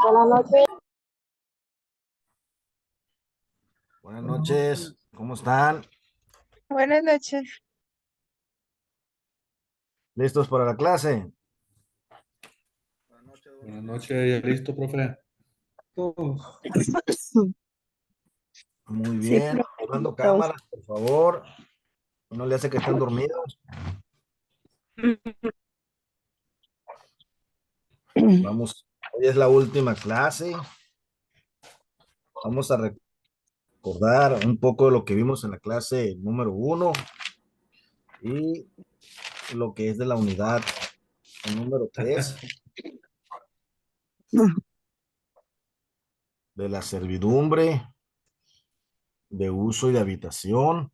Buenas noches. Buenas noches, ¿cómo están? Buenas noches. ¿Listos para la clase? Buenas noches, ¿ya listo, profe? Muy Sí, bien, profe, activando todos. cámaras, por favor. No le hace que estén dormidos. Vamos, hoy es la última clase. Vamos a recordar un poco de lo que vimos en la clase número 1 y lo que es de la unidad número 3 de la servidumbre de uso y de habitación.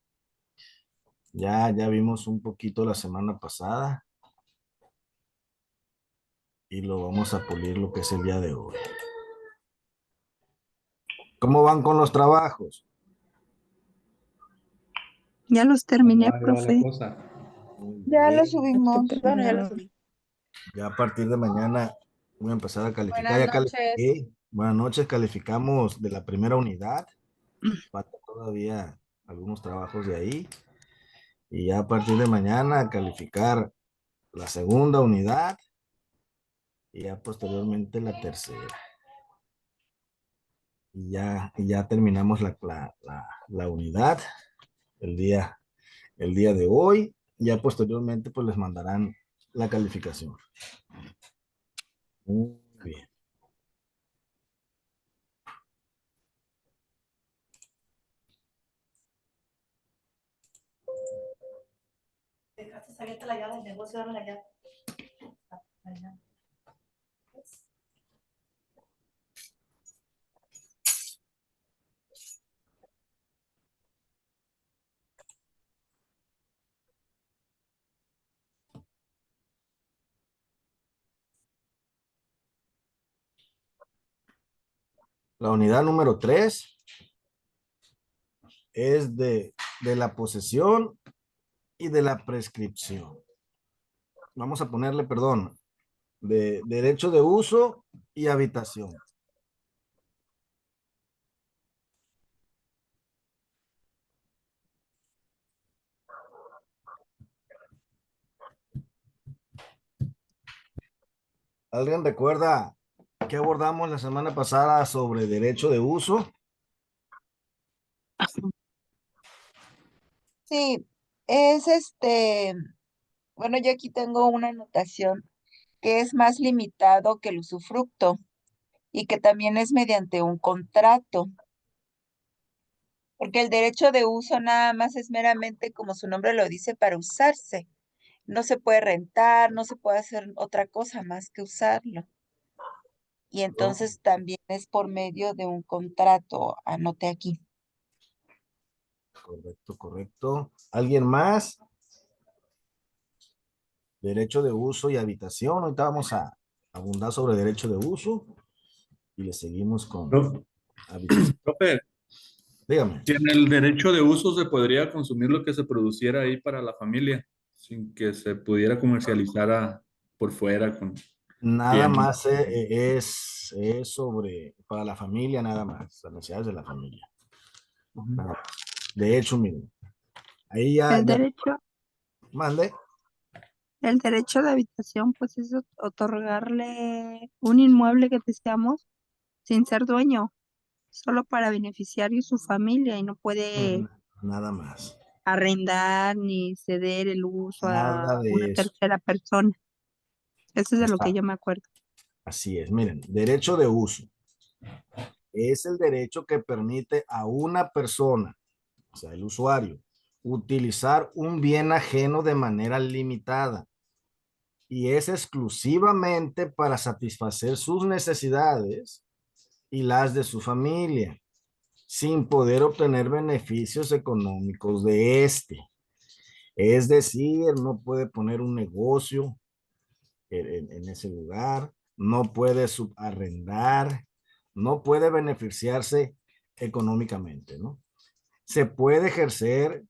Ya vimos un poquito la semana pasada y lo vamos a pulir lo que es el día de hoy. ¿Cómo van con los trabajos? Ya los ¿Cómo terminé, va la profe. cosa? Muy Ya lo bien. subimos. Bueno, Ya lo subí. Ya a partir de mañana voy a empezar a calificar. Buenas Ya noches. califiqué. Buenas noches, calificamos de la primera unidad. Falta todavía algunos trabajos de ahí. Y ya a partir de mañana calificar la segunda unidad y ya posteriormente la tercera. Y ya terminamos la unidad el día de hoy. Ya posteriormente pues les mandarán la calificación. Muy bien. Dejaste abierta la llave del negocio, dame la llave. La unidad número 3 es de la posesión y de la prescripción. Vamos a ponerle, perdón, de derecho de uso y habitación. ¿Alguien recuerda qué abordamos la semana pasada sobre derecho de uso? Sí, bueno, yo aquí tengo una anotación que es más limitado que el usufructo y que también es mediante un contrato, porque el derecho de uso nada más es meramente, como su nombre lo dice, para usarse. No se puede rentar, no se puede hacer otra cosa más que usarlo. Y entonces también es por medio de un contrato, anote aquí. Correcto, correcto. ¿Alguien más? Derecho de uso y habitación. Ahorita vamos a abundar sobre derecho de uso y le seguimos con Pro- habitación. Profe, Dígame. si en el derecho de uso se podría consumir lo que se produciera ahí para la familia, sin que se pudiera comercializar por fuera con Nada tiendas. más es sobre, para la familia, nada más, las necesidades de la familia. Ujú. Nada más. De hecho, miren, ahí El ya derecho, mande. el derecho de habitación, pues es otorgarle un inmueble que deseamos sin ser dueño, solo para beneficiario y su familia, y no puede Nada más. arrendar ni ceder el uso Nada a una de eso. tercera persona. Eso es de lo que Está. yo me acuerdo. Así es. Miren, derecho de uso es el derecho que permite a una persona, o sea, el usuario, utilizar un bien ajeno de manera limitada y es exclusivamente para satisfacer sus necesidades y las de su familia, sin poder obtener beneficios económicos de este. Es decir, no puede poner un negocio en ese lugar, no puede subarrendar, no puede beneficiarse económicamente, ¿no? Se puede ejercer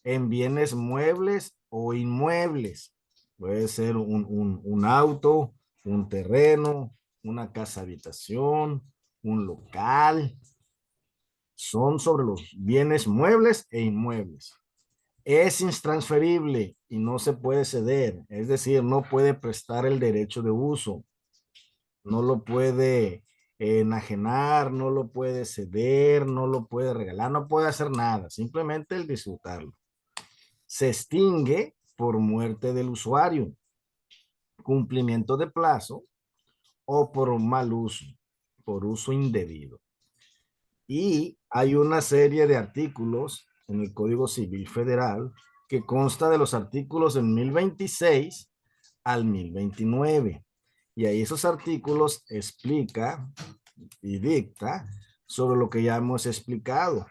en bienes muebles o inmuebles. Puede ser un auto, un terreno, una casa habitación, un local. Son sobre los bienes muebles e inmuebles. Es intransferible y no se puede ceder, es decir, no puede prestar el derecho de uso, no lo puede enajenar, no lo puede ceder, no lo puede regalar, no puede hacer nada, simplemente el disfrutarlo. Se extingue por muerte del usuario, cumplimiento de plazo o por mal uso, por uso indebido. Y hay una serie de artículos en el Código Civil Federal que consta de los artículos del 1026 al 1029. Y ahí esos artículos explica y dicta sobre lo que ya hemos explicado.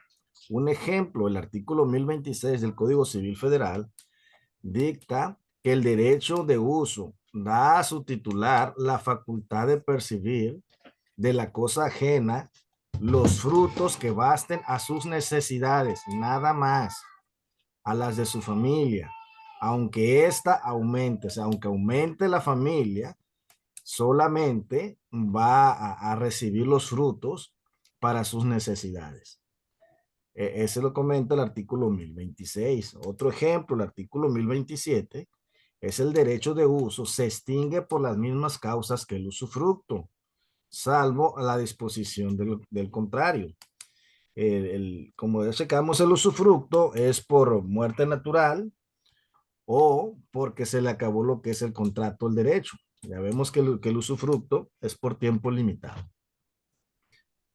Un ejemplo, el artículo 1026 del Código Civil Federal dicta que el derecho de uso da a su titular la facultad de percibir de la cosa ajena los frutos que basten a sus necesidades, nada más, a las de su familia, aunque ésta aumente, o sea, aunque aumente la familia, solamente va a recibir los frutos para sus necesidades. Ese lo comenta el artículo 1026. Otro ejemplo, el artículo 1027, es el derecho de uso, se extingue por las mismas causas que el usufructo, salvo la disposición del contrario. Como ya checamos, el usufructo es por muerte natural o porque se le acabó lo que es el contrato, el derecho. Ya vemos que el usufructo es por tiempo limitado.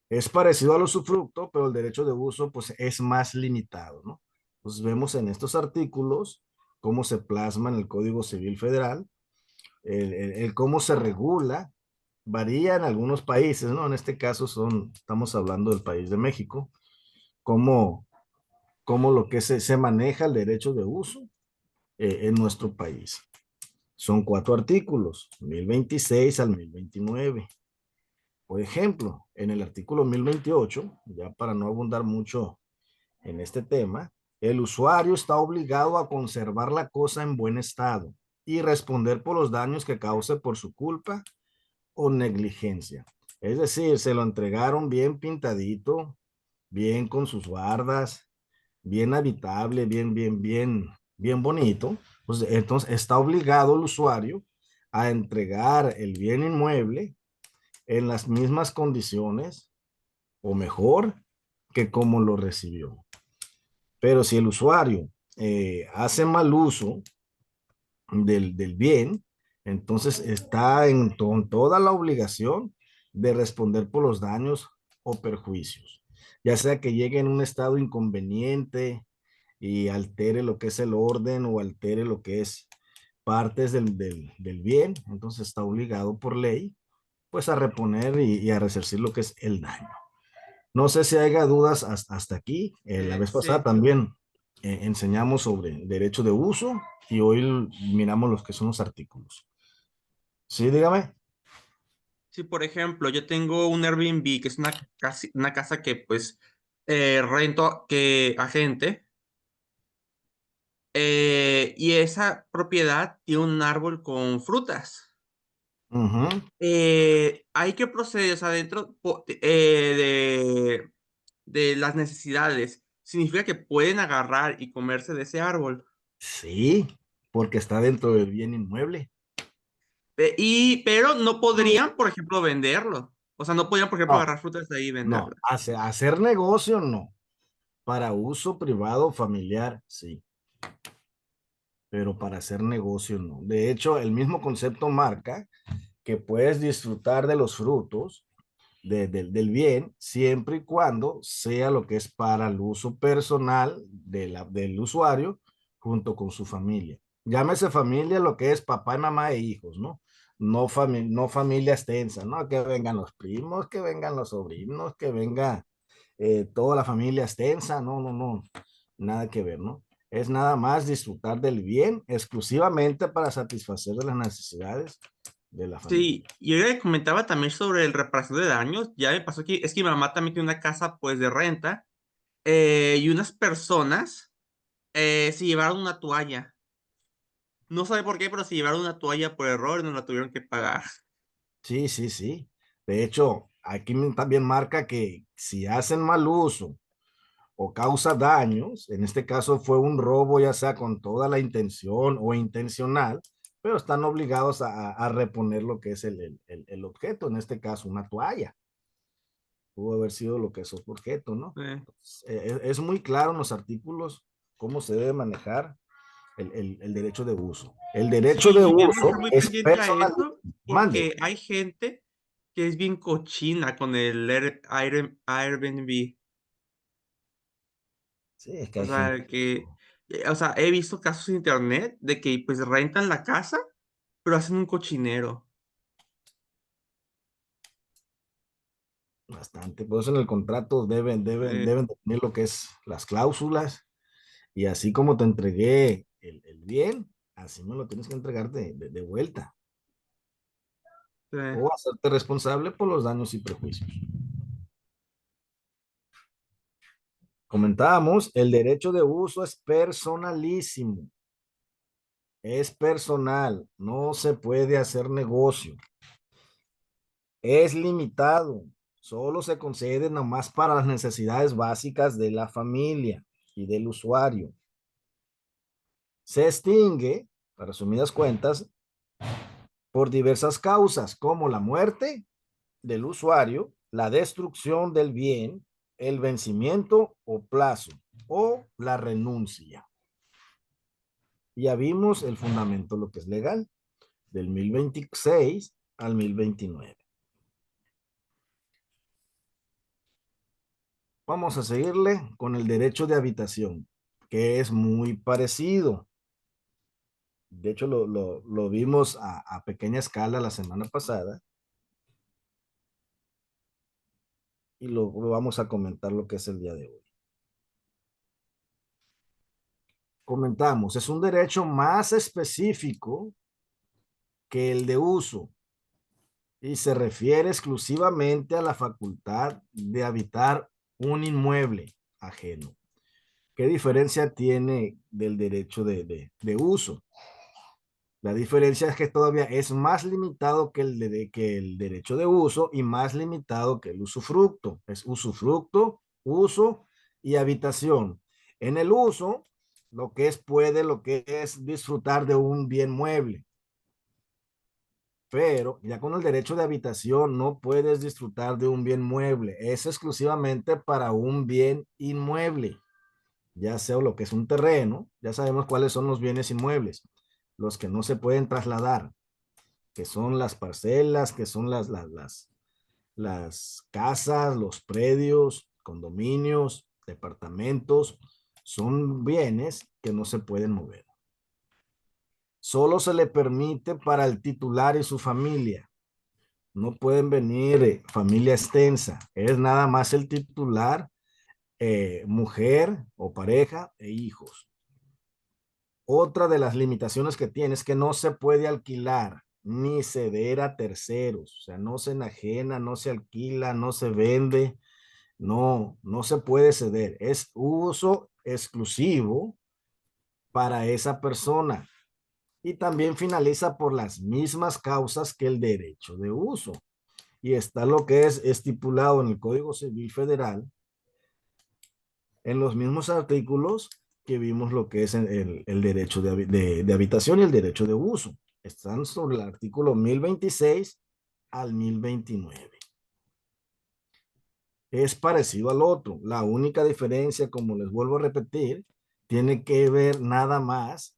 Es parecido al usufructo, pero el derecho de uso pues es más limitado, ¿no? Entonces vemos en estos artículos cómo se plasma en el Código Civil Federal, el cómo se regula, varía en algunos países, ¿no? En este caso estamos hablando del país de México, cómo lo que se maneja el derecho de uso en nuestro país. Son 4 artículos, 1026 al 1029. Por ejemplo, en el artículo 1028, ya para no abundar mucho en este tema, el usuario está obligado a conservar la cosa en buen estado y responder por los daños que cause por su culpa o negligencia. Es decir, se lo entregaron bien pintadito, bien con sus bardas, bien habitable, bien bonito. Pues entonces está obligado el usuario a entregar el bien inmueble en las mismas condiciones o mejor que como lo recibió. Pero si el usuario hace mal uso del bien, entonces está en toda la obligación de responder por los daños o perjuicios, ya sea que llegue en un estado inconveniente y altere lo que es el orden o altere lo que es partes del bien, entonces está obligado por ley pues a reponer y a resarcir lo que es el daño. No sé si haya dudas hasta aquí. La vez pasada Sí. también enseñamos sobre derecho de uso y hoy miramos los que son los artículos. Sí, dígame. Sí, por ejemplo, yo tengo un Airbnb, que es una casa que pues rento a gente, y esa propiedad tiene un árbol con frutas. Ujú. Hay que proceder, o sea, dentro de las necesidades. Significa que pueden agarrar y comerse de ese árbol. Sí, porque está dentro del bien inmueble. Pero no podrían, por ejemplo, venderlo. O sea, no podrían, por ejemplo, No, agarrar frutas de ahí y no, venderlas. hacer negocio no. Para uso privado familiar, sí. Pero para hacer negocio no. De hecho, el mismo concepto marca que puedes disfrutar de los frutos del bien siempre y cuando sea lo que es para el uso personal del usuario junto con su familia. Llámese familia lo que es papá y mamá e hijos, ¿no? No familia extensa, ¿no? Que vengan los primos, que vengan los sobrinos, que venga toda la familia extensa, no, nada que ver, ¿no? Es nada más disfrutar del bien exclusivamente para satisfacer las necesidades de la familia. Sí, y yo le comentaba también sobre el reparación de daños. Ya me pasó que es que mi mamá también tiene una casa pues de renta, y unas personas se llevaron una toalla. No sabe por qué, pero se llevaron una toalla por error y no la tuvieron que pagar. Sí, sí, sí. De hecho, aquí también marca que si hacen mal uso o causa daños, en este caso fue un robo, ya sea con toda la intención o intencional, pero están obligados a reponer lo que es el objeto, en este caso una toalla. Pudo haber sido lo que es otro objeto, ¿no? Es muy claro en los artículos cómo se debe manejar el derecho de uso. El derecho Sí, de y debemos uso estar muy es pendiente a personal. eso, Mande. porque hay gente que es bien cochina con el Airbnb. Sí, es que O hay gente. sea, o sea, he visto casos en internet de que pues rentan la casa, pero hacen un cochinero. Bastante. Por eso en el contrato Eh, deben tener lo que es las cláusulas y así como te entregué el bien, así me lo tienes que entregar de vuelta eh, o hacerte responsable por los daños y perjuicios. Comentábamos, el derecho de uso es personalísimo, es personal, no se puede hacer negocio, es limitado, solo se concede nomás para las necesidades básicas de la familia y del usuario. Se extingue, para resumidas cuentas, por diversas causas, como la muerte del usuario, la destrucción del bien, el vencimiento o plazo, o la renuncia. Ya vimos el fundamento, lo que es legal, del 1026 al 1029. Vamos a seguirle con el derecho de habitación, que es muy parecido. De hecho, lo vimos a pequeña escala la semana pasada y lo vamos a comentar lo que es el día de hoy. Comentamos, es un derecho más específico que el de uso y se refiere exclusivamente a la facultad de habitar un inmueble ajeno. ¿Qué diferencia tiene del derecho de uso? La diferencia es que todavía es más limitado que que el derecho de uso y más limitado que el usufructo. Es usufructo, uso y habitación. En el uso, lo que es disfrutar de un bien mueble. Pero ya con el derecho de habitación no puedes disfrutar de un bien mueble. Es exclusivamente para un bien inmueble, ya sea lo que es un terreno. Ya sabemos cuáles son los bienes inmuebles, los que no se pueden trasladar, que son las parcelas, que son las casas, los predios, condominios, departamentos. Son bienes que no se pueden mover. Solo se le permite para el titular y su familia. No pueden venir familia extensa. Es nada más el titular, mujer o pareja e hijos. Otra de las limitaciones que tiene es que no se puede alquilar ni ceder a terceros. O sea, no se enajena, no se alquila, no se vende. No se puede ceder. Es uso exclusivo para esa persona. Y también finaliza por las mismas causas que el derecho de uso. Y está lo que es estipulado en el Código Civil Federal, en los mismos artículos que vimos lo que es el derecho de habitación y el derecho de uso. Están sobre el artículo 1026 al 1029. Es parecido al otro. La única diferencia, como les vuelvo a repetir, tiene que ver nada más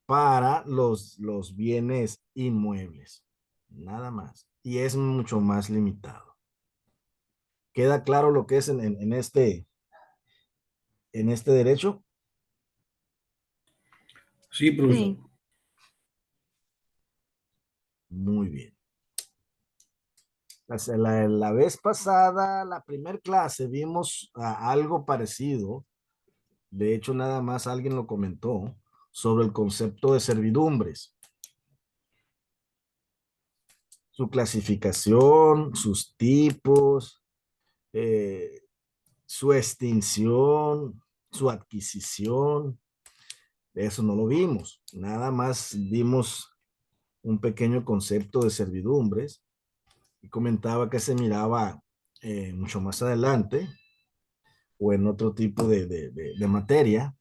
para los bienes inmuebles. Nada más. Y es mucho más limitado. ¿Queda claro lo que es en este derecho? Sí, profesor. Sí. Muy bien. La vez pasada, la primer clase, vimos algo parecido. De hecho, nada más alguien lo comentó sobre el concepto de servidumbres. Su clasificación, sus tipos, eh, su extinción, su adquisición. Eso no lo vimos. Nada más vimos un pequeño concepto de servidumbres y comentaba que se miraba mucho más adelante o en otro tipo de materia,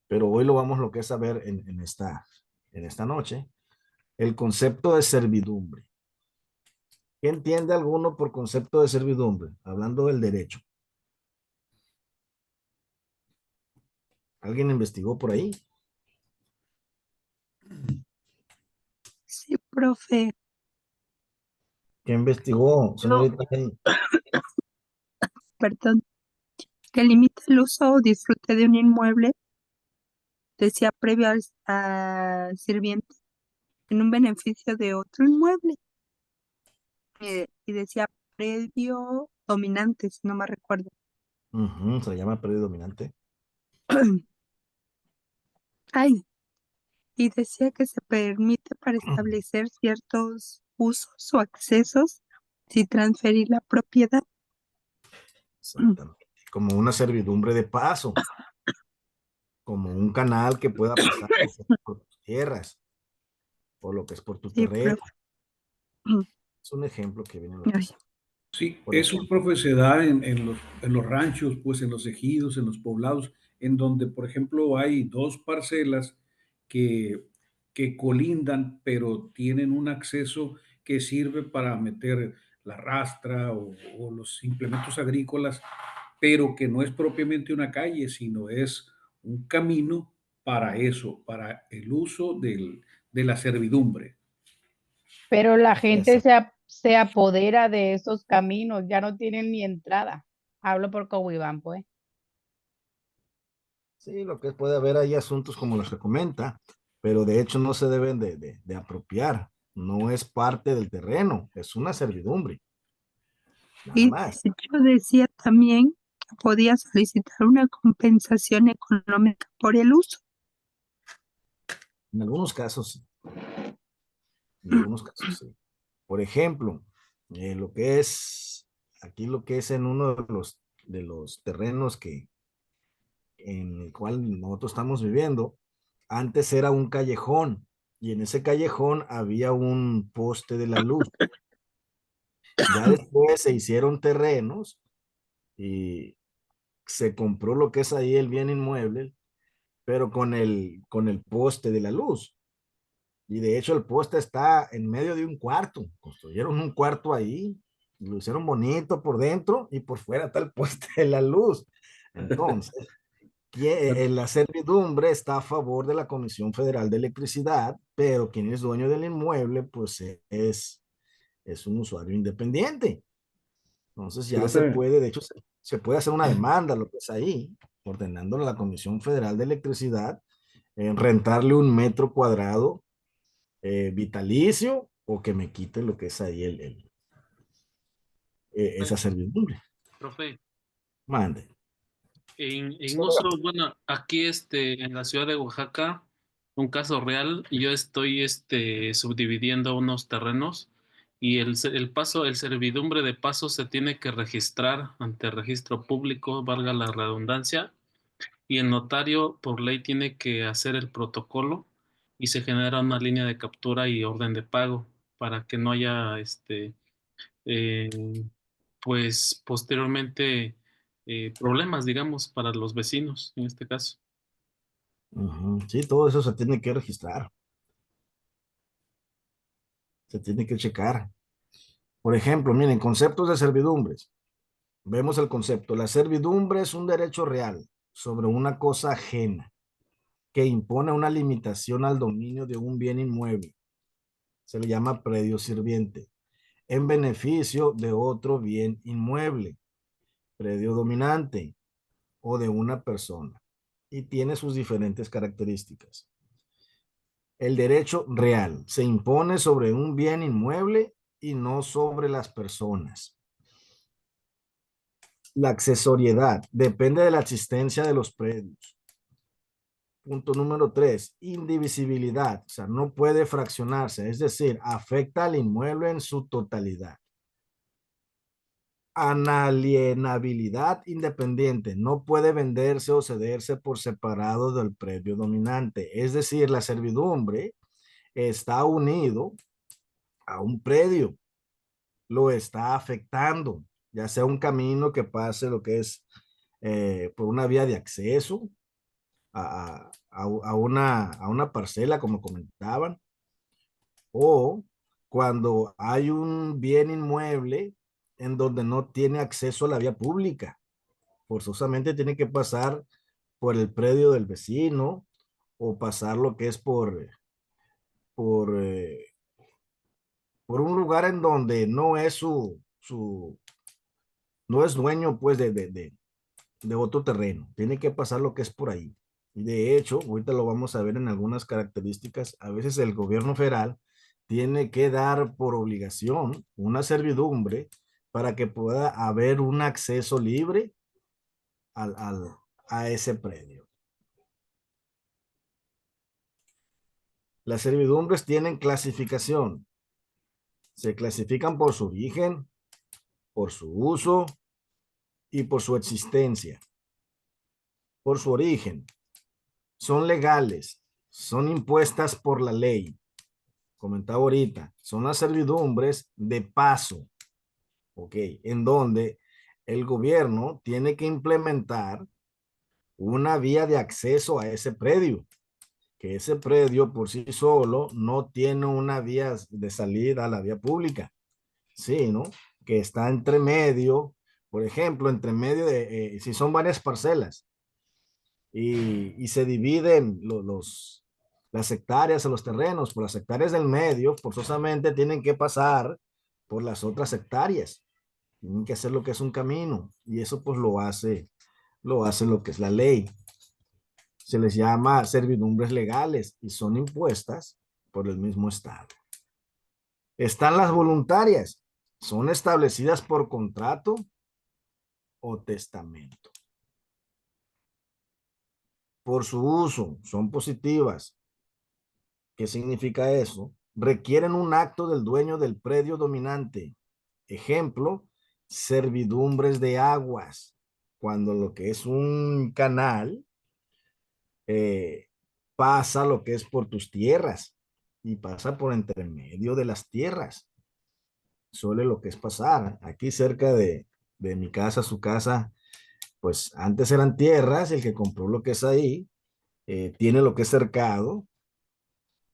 pero hoy lo vamos lo que es a ver en esta noche, el concepto de servidumbre. ¿Qué entiende alguno por concepto de servidumbre? Hablando del derecho. ¿Alguien investigó por ahí? Sí, profe. ¿Qué investigó, señorita? Perdón, que limita el uso o disfrute de un inmueble, decía previo al sirviente, en un beneficio de otro inmueble. Y decía previo dominante, si no me recuerdo. Se llama predominante. Ay, y decía que se permite para establecer ciertos usos o accesos sin transferir la propiedad. Exactamente. Como una servidumbre de paso, como un canal que pueda pasar por tus tierras o lo que es por tu Sí, terreno. profe. Es un ejemplo que viene a la Ay, cabeza. Sí, Por eso, ejemplo. profe, se da en los ranchos, pues en los ejidos, en los poblados, en donde, por ejemplo, hay dos parcelas que, que colindan, pero tienen un acceso que sirve para meter la rastra o los implementos agrícolas, pero que no es propiamente una calle, sino es un camino para eso, para el uso de la servidumbre. Pero la gente Exacto. se apodera de esos caminos, ya no tienen ni entrada. Hablo por Coahuila, pues. Sí, lo que puede haber ahí asuntos como los que comenta, pero de hecho no se deben de apropiar. No es parte del terreno, es una servidumbre, nada y de más. hecho decía también que podía solicitar una compensación económica por el uso. En algunos casos, sí. En algunos casos, sí. Por ejemplo, lo que es, aquí lo que es en uno de los terrenos en el cual nosotros estamos viviendo, antes era un callejón y en ese callejón había un poste de la luz. Ya después se hicieron terrenos y se compró lo que es ahí el bien inmueble, pero con el poste de la luz. Y de hecho el poste está en medio de un cuarto. Construyeron un cuarto ahí, lo hicieron bonito por dentro y por fuera está el poste de la luz. Entonces, la servidumbre está a favor de la Comisión Federal de Electricidad, pero quien es dueño del inmueble, pues es un usuario independiente. Entonces ya se Profe, puede, de hecho, se puede hacer una demanda, lo que es ahí, ordenándole a la Comisión Federal de Electricidad en rentarle un metro cuadrado vitalicio o que me quite lo que es ahí esa servidumbre. Profe, Mande. en uso, bueno, aquí en la ciudad de Oaxaca, un caso real, yo estoy subdividiendo unos terrenos y el servidumbre de paso se tiene que registrar ante registro público, valga la redundancia, y el notario por ley tiene que hacer el protocolo y se genera una línea de captura y orden de pago para que no haya eh, pues posteriormente problemas, digamos, para los vecinos en este caso. Sí, todo eso se tiene que registrar, se tiene que checar. Por ejemplo, miren, conceptos de servidumbres. Vemos el concepto. La servidumbre es un derecho real sobre una cosa ajena que impone una limitación al dominio de un bien inmueble. Se le llama predio sirviente en beneficio de otro bien inmueble, predio dominante o de una persona, y tiene sus diferentes características. El derecho real se impone sobre un bien inmueble y no sobre las personas. La accesoriedad depende de la existencia de los predios. Punto número 3, indivisibilidad, o sea, no puede fraccionarse, es decir, afecta al inmueble en su totalidad. Analienabilidad independiente, no puede venderse o cederse por separado del predio dominante, es decir, la servidumbre está unido a un predio. lo está afectando, ya sea un camino que pase lo que es por una vía de acceso a una parcela, como comentaban, o cuando hay un bien inmueble en donde no tiene acceso a la vía pública. Forzosamente tiene que pasar por el predio del vecino o pasar lo que es por, eh, por un lugar en donde no es no es dueño pues de otro terreno. Tiene que pasar lo que es por ahí. Y de hecho, ahorita lo vamos a ver en algunas características, a veces el gobierno federal tiene que dar por obligación una servidumbre para que pueda haber un acceso libre al, al, a ese predio. Las servidumbres tienen clasificación. Se clasifican por su origen, por su uso y por su existencia. Por su origen, son legales, son impuestas por la ley. Comentaba ahorita, son las servidumbres de paso, ¿ok? En donde el gobierno tiene que implementar una vía de acceso a ese predio, que ese predio por sí solo no tiene una vía de salida a la vía pública, ¿sí, no? Que está entre medio, por ejemplo, entre medio de, si son varias parcelas y se dividen las hectáreas o los terrenos por las hectáreas del medio, forzosamente tienen que pasar por las otras hectáreas, tienen que hacer lo que es un camino y eso pues lo hace lo que es la ley. Se les llama servidumbres legales y son impuestas por el mismo estado. Están las voluntarias, son establecidas por contrato o testamento. Por su uso, son positivas. ¿Qué significa eso? Requieren un acto del dueño del predio dominante. Ejemplo, servidumbres de aguas. Cuando lo que es un canal pasa lo que es por tus tierras y pasa por entre medio de las tierras. Suele lo que es pasar. Aquí cerca de mi casa, su casa, pues antes eran tierras, el que compró lo que es ahí, tiene lo que es cercado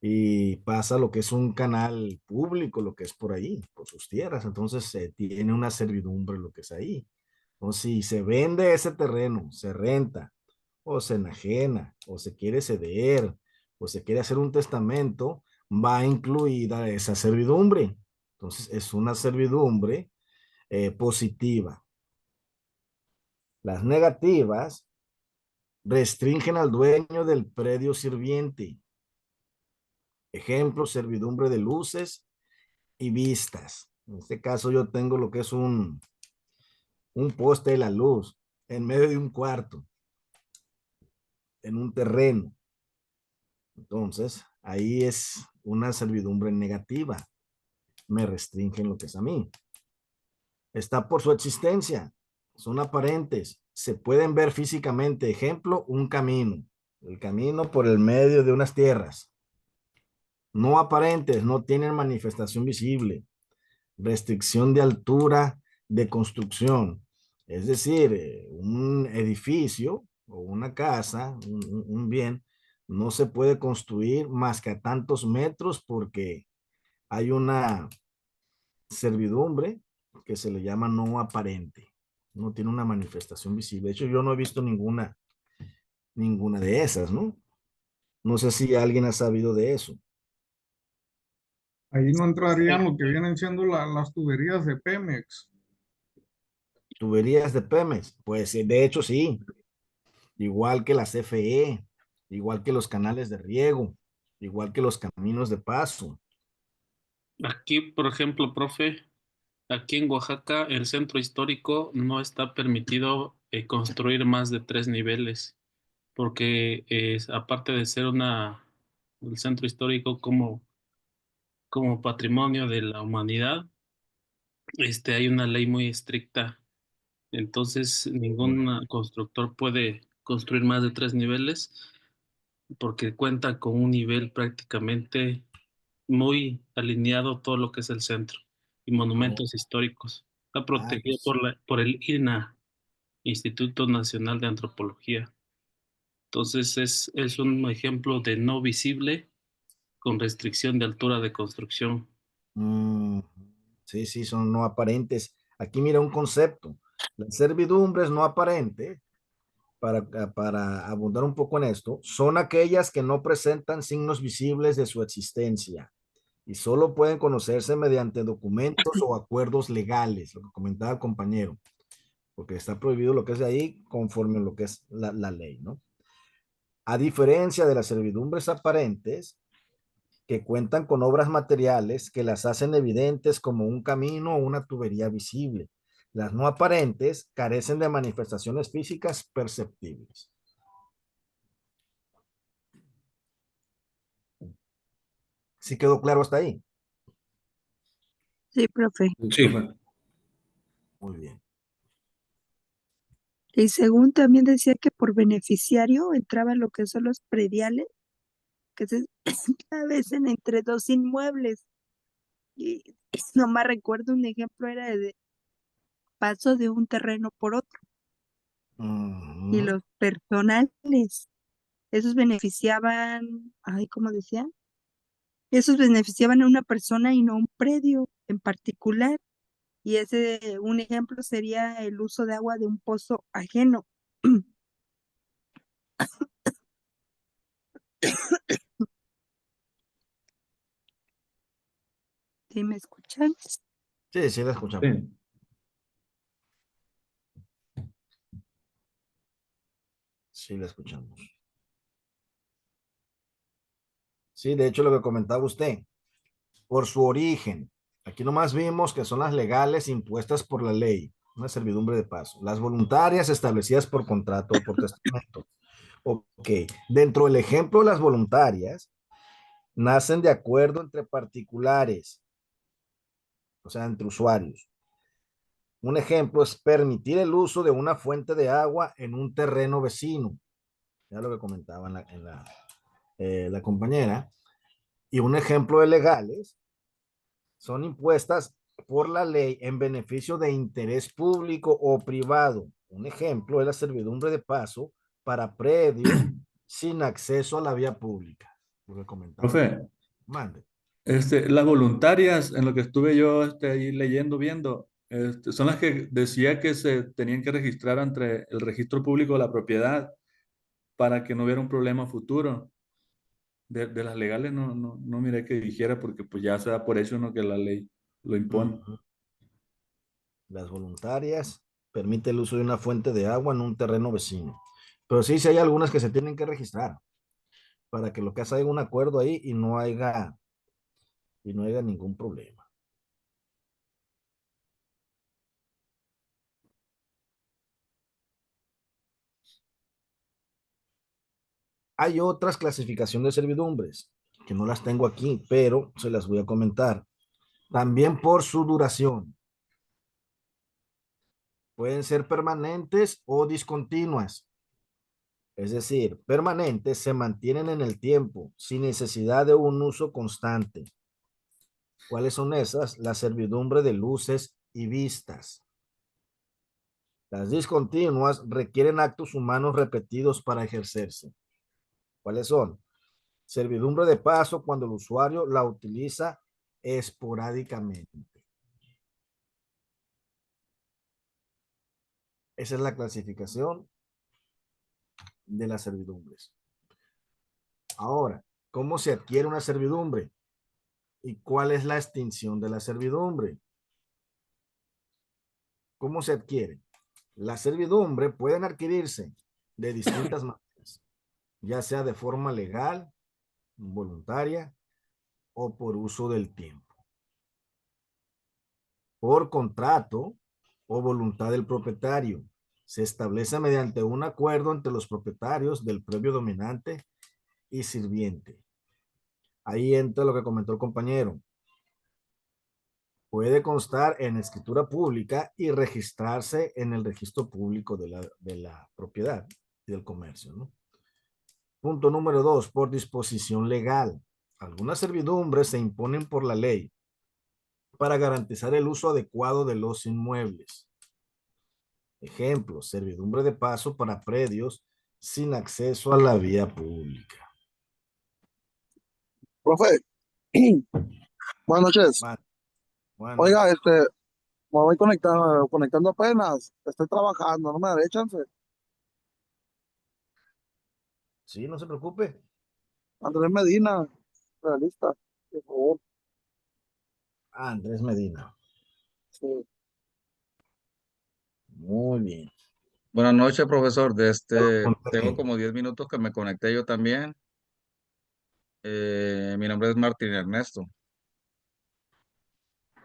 y pasa lo que es un canal público, lo que es por ahí, por sus tierras. Entonces tiene una servidumbre lo que es ahí. Entonces, si se vende ese terreno, se renta, o se enajena, o se quiere ceder, o se quiere hacer un testamento, va incluida esa servidumbre. Entonces, es una servidumbre positiva. Las negativas restringen al dueño del predio sirviente. Ejemplo, servidumbre de luces y vistas. En este caso yo tengo lo que es un poste de la luz en medio de un cuarto, en un terreno. Entonces, ahí es una servidumbre negativa. Me restringen lo que es a mí. Está por su existencia. Son aparentes. Se pueden ver físicamente. Ejemplo, un camino. El camino por el medio de unas tierras. No aparentes, no tienen manifestación visible. Restricción de altura de construcción. Es decir, un edificio o una casa, un bien, no se puede construir más que a tantos metros porque hay una servidumbre que se le llama no aparente. No tiene una manifestación visible. De hecho, yo no he visto ninguna de esas, ¿no? No sé si alguien ha sabido de eso. Ahí no entrarían lo que vienen siendo las tuberías de Pemex. Tuberías de Pemex, pues de hecho sí, igual que la CFE, igual que los canales de riego, igual que los caminos de paso. Aquí, por ejemplo, profe, aquí en Oaxaca, el centro histórico no está permitido construir más de 3 niveles, porque aparte de ser el centro histórico como patrimonio de la humanidad, hay una ley muy estricta. Entonces, ningún constructor puede construir más de 3 niveles porque cuenta con un nivel prácticamente muy alineado todo lo que es el centro. y monumentos históricos. Está protegido por el INAH, Instituto Nacional de Antropología. Entonces es un ejemplo de no visible con restricción de altura de construcción. Sí, sí, son no aparentes. Aquí mira un concepto. Las servidumbres no aparentes, para abundar un poco en esto, son aquellas que no presentan signos visibles de su existencia y solo pueden conocerse mediante documentos o acuerdos legales, lo que comentaba el compañero, porque está prohibido lo que es de ahí conforme a lo que es la ley, ¿no? A diferencia de las servidumbres aparentes, que cuentan con obras materiales que las hacen evidentes como un camino o una tubería visible. Las no aparentes carecen de manifestaciones físicas perceptibles. ¿Sí quedó claro hasta ahí? Sí, profe. Sí. Muy bien. Y según también decía que por beneficiario entraban lo que son los prediales, que se establecen entre dos inmuebles. Y nomás recuerdo un ejemplo, era de paso de un terreno por otro. Y los personales, esos beneficiaban, ay, ¿cómo decían? Esos beneficiaban a una persona y no a un predio en particular. Y un ejemplo sería el uso de agua de un pozo ajeno. ¿Sí me escuchan? Sí, sí, la escuchamos. Sí. Sí, la escuchamos. Sí, de hecho lo que comentaba usted, por su origen, aquí nomás vimos que son las legales impuestas por la ley, una servidumbre de paso, las voluntarias establecidas por contrato o por testamento. Ok, dentro del ejemplo, las voluntarias nacen de acuerdo entre particulares, o sea, entre usuarios. Un ejemplo es permitir el uso de una fuente de agua en un terreno vecino. Ya lo que comentaba la compañera. Y un ejemplo de legales son impuestas por la ley en beneficio de interés público o privado. Un ejemplo es la servidumbre de paso para predios sin acceso a la vía pública. Lo que comentaba. Profe, Mande. las voluntarias, en lo que estuve yo ahí leyendo, viendo, son las que decía que se tenían que registrar ante el registro público de la propiedad para que no hubiera un problema futuro. De las legales no miré que dijera porque pues ya se da por hecho, ¿no? Que la ley lo impone. Las voluntarias permite el uso de una fuente de agua en un terreno vecino. Pero sí hay algunas que se tienen que registrar para que lo que haya un acuerdo ahí y no haya ningún problema. Hay otras clasificaciones de servidumbres que no las tengo aquí, pero se las voy a comentar. También por su duración. Pueden ser permanentes o discontinuas. Es decir, permanentes se mantienen en el tiempo sin necesidad de un uso constante. ¿Cuáles son esas? La servidumbre de luces y vistas. Las discontinuas requieren actos humanos repetidos para ejercerse. ¿Cuáles son? Servidumbre de paso cuando el usuario la utiliza esporádicamente. Esa es la clasificación de las servidumbres. Ahora, ¿cómo se adquiere una servidumbre? ¿Y cuál es la extinción de la servidumbre? ¿Cómo se adquiere? La servidumbre pueden adquirirse de distintas maneras, ya sea de forma legal, voluntaria o por uso del tiempo. Por contrato o voluntad del propietario. Se establece mediante un acuerdo entre los propietarios del previo dominante y sirviente. Ahí entra lo que comentó el compañero. Puede constar en escritura pública y registrarse en el registro público de la propiedad y del comercio, ¿no? Punto número 2, por disposición legal. Algunas servidumbres se imponen por la ley, para garantizar el uso adecuado de los inmuebles. Ejemplo, servidumbre de paso para predios sin acceso a la vía pública. Profe, buenas noches. Bueno, Oiga, me voy conectando apenas. Estoy trabajando, no me daré chance. sí, no se preocupe. Andrés Medina, realista, por favor. Andrés Medina. Sí. Muy bien. Buenas noches, profesor. Tengo como 10 minutos que me conecté yo también. Mi nombre es Martín Ernesto.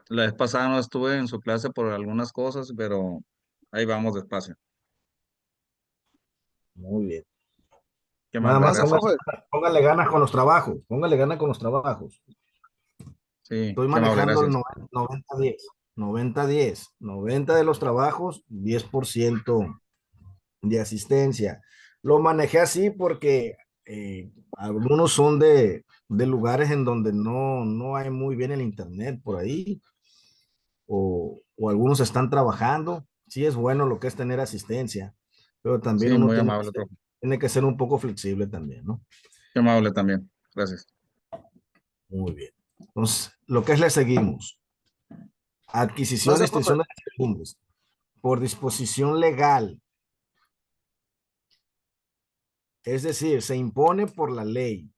La vez pasada no estuve en su clase por algunas cosas, pero ahí vamos despacio. Muy bien. ¿Qué Nada más? más Gracias. póngale ganas con los trabajos. Póngale ganas con los trabajos. Sí, Estoy qué amable, manejando el gracias. 90-10. 90-10. 90 de los trabajos, 10% de asistencia. Lo manejé así porque algunos son de lugares en donde no hay muy bien el internet por ahí, o algunos están trabajando. Sí es bueno lo que es tener asistencia, pero también Sí, uno muy amable, profe. tiene que ser un poco flexible también, ¿no? Qué amable también. Gracias. Muy bien. Entonces, lo que es le seguimos. Adquisición y Gracias, profe. extinción de costumbres por disposición legal. Es decir, se impone por la ley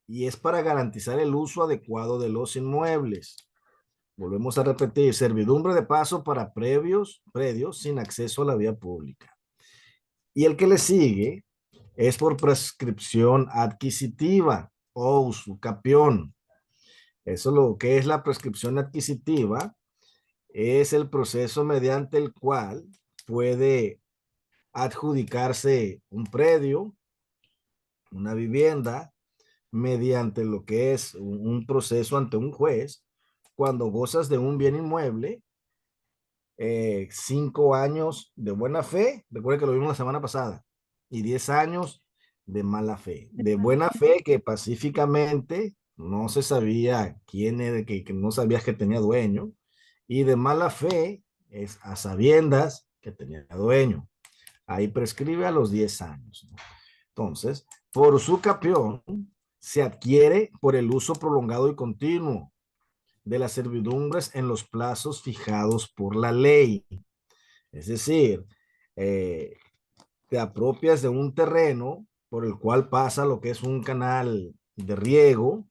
y es para garantizar el uso adecuado de los inmuebles. Volvemos a repetir, servidumbre de paso para predios sin acceso a la vía pública. Y el que le sigue es por prescripción adquisitiva o usucapión. Eso es lo que es la prescripción adquisitiva. Es el proceso mediante el cual puede adjudicarse un predio, una vivienda, mediante lo que es un proceso ante un juez, cuando gozas de un bien inmueble, 5 años de buena fe, recuerden que lo vimos la semana pasada, y 10 años de mala fe. De buena fe que pacíficamente no se sabía quién era, que no sabías que tenía dueño, y de mala fe es a sabiendas que tenía dueño. Ahí prescribe a los 10 años. Entonces, por usucapión se adquiere por el uso prolongado y continuo de las servidumbres en los plazos fijados por la ley. Es decir, te apropias de un terreno por el cual pasa lo que es un canal de riego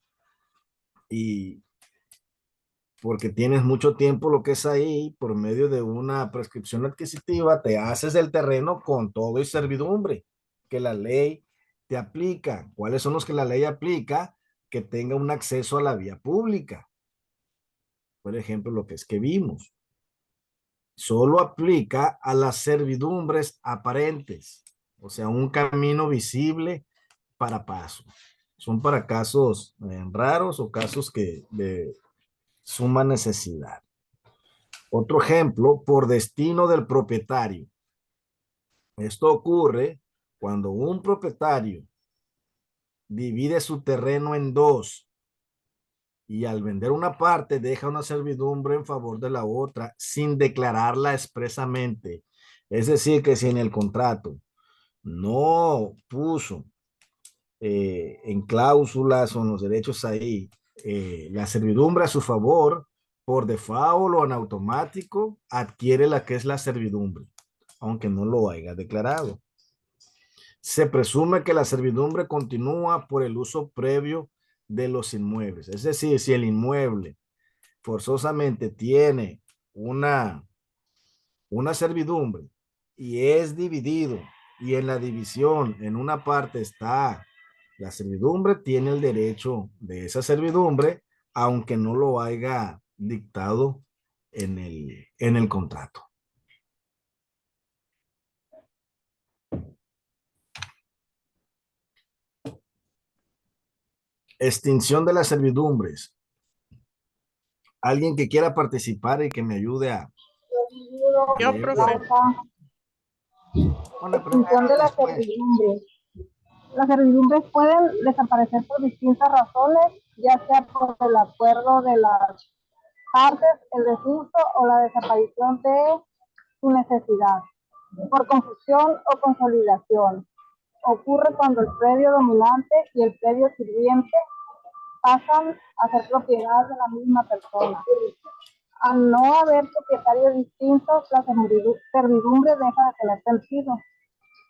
y porque tienes mucho tiempo lo que es ahí, por medio de una prescripción adquisitiva, te haces del terreno con todo y servidumbre que la ley te aplica. ¿Cuáles son los que la ley aplica? Que tenga un acceso a la vía pública. Por ejemplo, lo que es que vimos. Solo aplica a las servidumbres aparentes, o sea, un camino visible para paso. Son para casos raros o casos que de suma necesidad. Otro ejemplo, por destino del propietario. Esto ocurre cuando un propietario divide su terreno en dos y al vender una parte deja una servidumbre en favor de la otra sin declararla expresamente. Es decir, que si en el contrato no puso en cláusulas o en los derechos ahí la servidumbre a su favor, por default o en automático adquiere la que es la servidumbre, aunque no lo haya declarado. Se presume que la servidumbre continúa por el uso previo de los inmuebles. Es decir, si el inmueble forzosamente tiene una servidumbre y es dividido y en la división en una parte está la servidumbre, tiene el derecho de esa servidumbre, aunque no lo haya dictado en el contrato. Extinción de las servidumbres. Alguien que quiera participar y que me ayude a... Yo, profe. Extinción de las servidumbres. Las servidumbres pueden desaparecer por distintas razones, ya sea por el acuerdo de las partes, el desuso o la desaparición de su necesidad, por confusión o consolidación. Ocurre cuando el predio dominante y el predio sirviente pasan a ser propiedad de la misma persona. Al no haber propietarios distintos, la servidumbre deja de tener sentido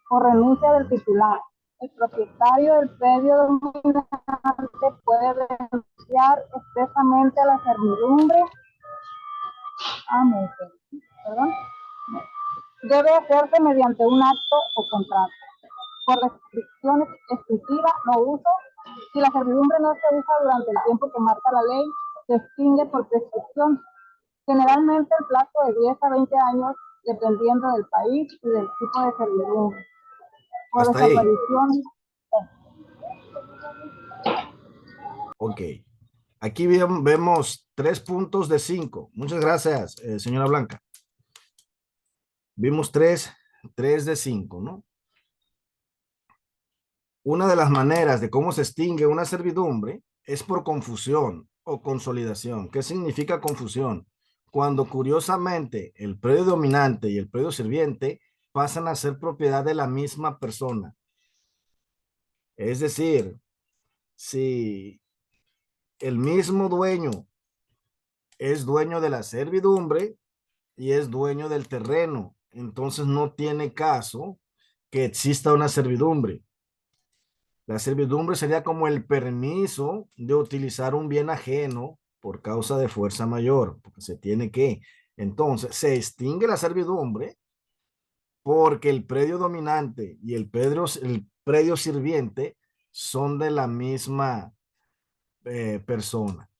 por renuncia del titular. El propietario del predio dominante puede renunciar expresamente a la servidumbre. Debe hacerse mediante un acto o contrato. Por restricción exclusiva, no uso. Si la servidumbre no se usa durante el tiempo que marca la ley, se extingue por prescripción. Generalmente el plazo de 10 a 20 años, dependiendo del país y del tipo de servidumbre. Por Hasta ahí. desaparición. Ok. Aquí vemos 3 puntos de 5. Muchas gracias, señora Blanca. Vimos 3 de 5, ¿no? Una de las maneras de cómo se extingue una servidumbre es por confusión o consolidación. ¿Qué significa confusión? Cuando curiosamente el predio dominante y el predio sirviente pasan a ser propiedad de la misma persona. Es decir, si el mismo dueño es dueño de la servidumbre y es dueño del terreno, entonces no tiene caso que exista una servidumbre. La servidumbre sería como el permiso de utilizar un bien ajeno por causa de fuerza mayor, porque se tiene que. Entonces, se extingue la servidumbre porque el predio dominante y el predio sirviente son de la misma persona.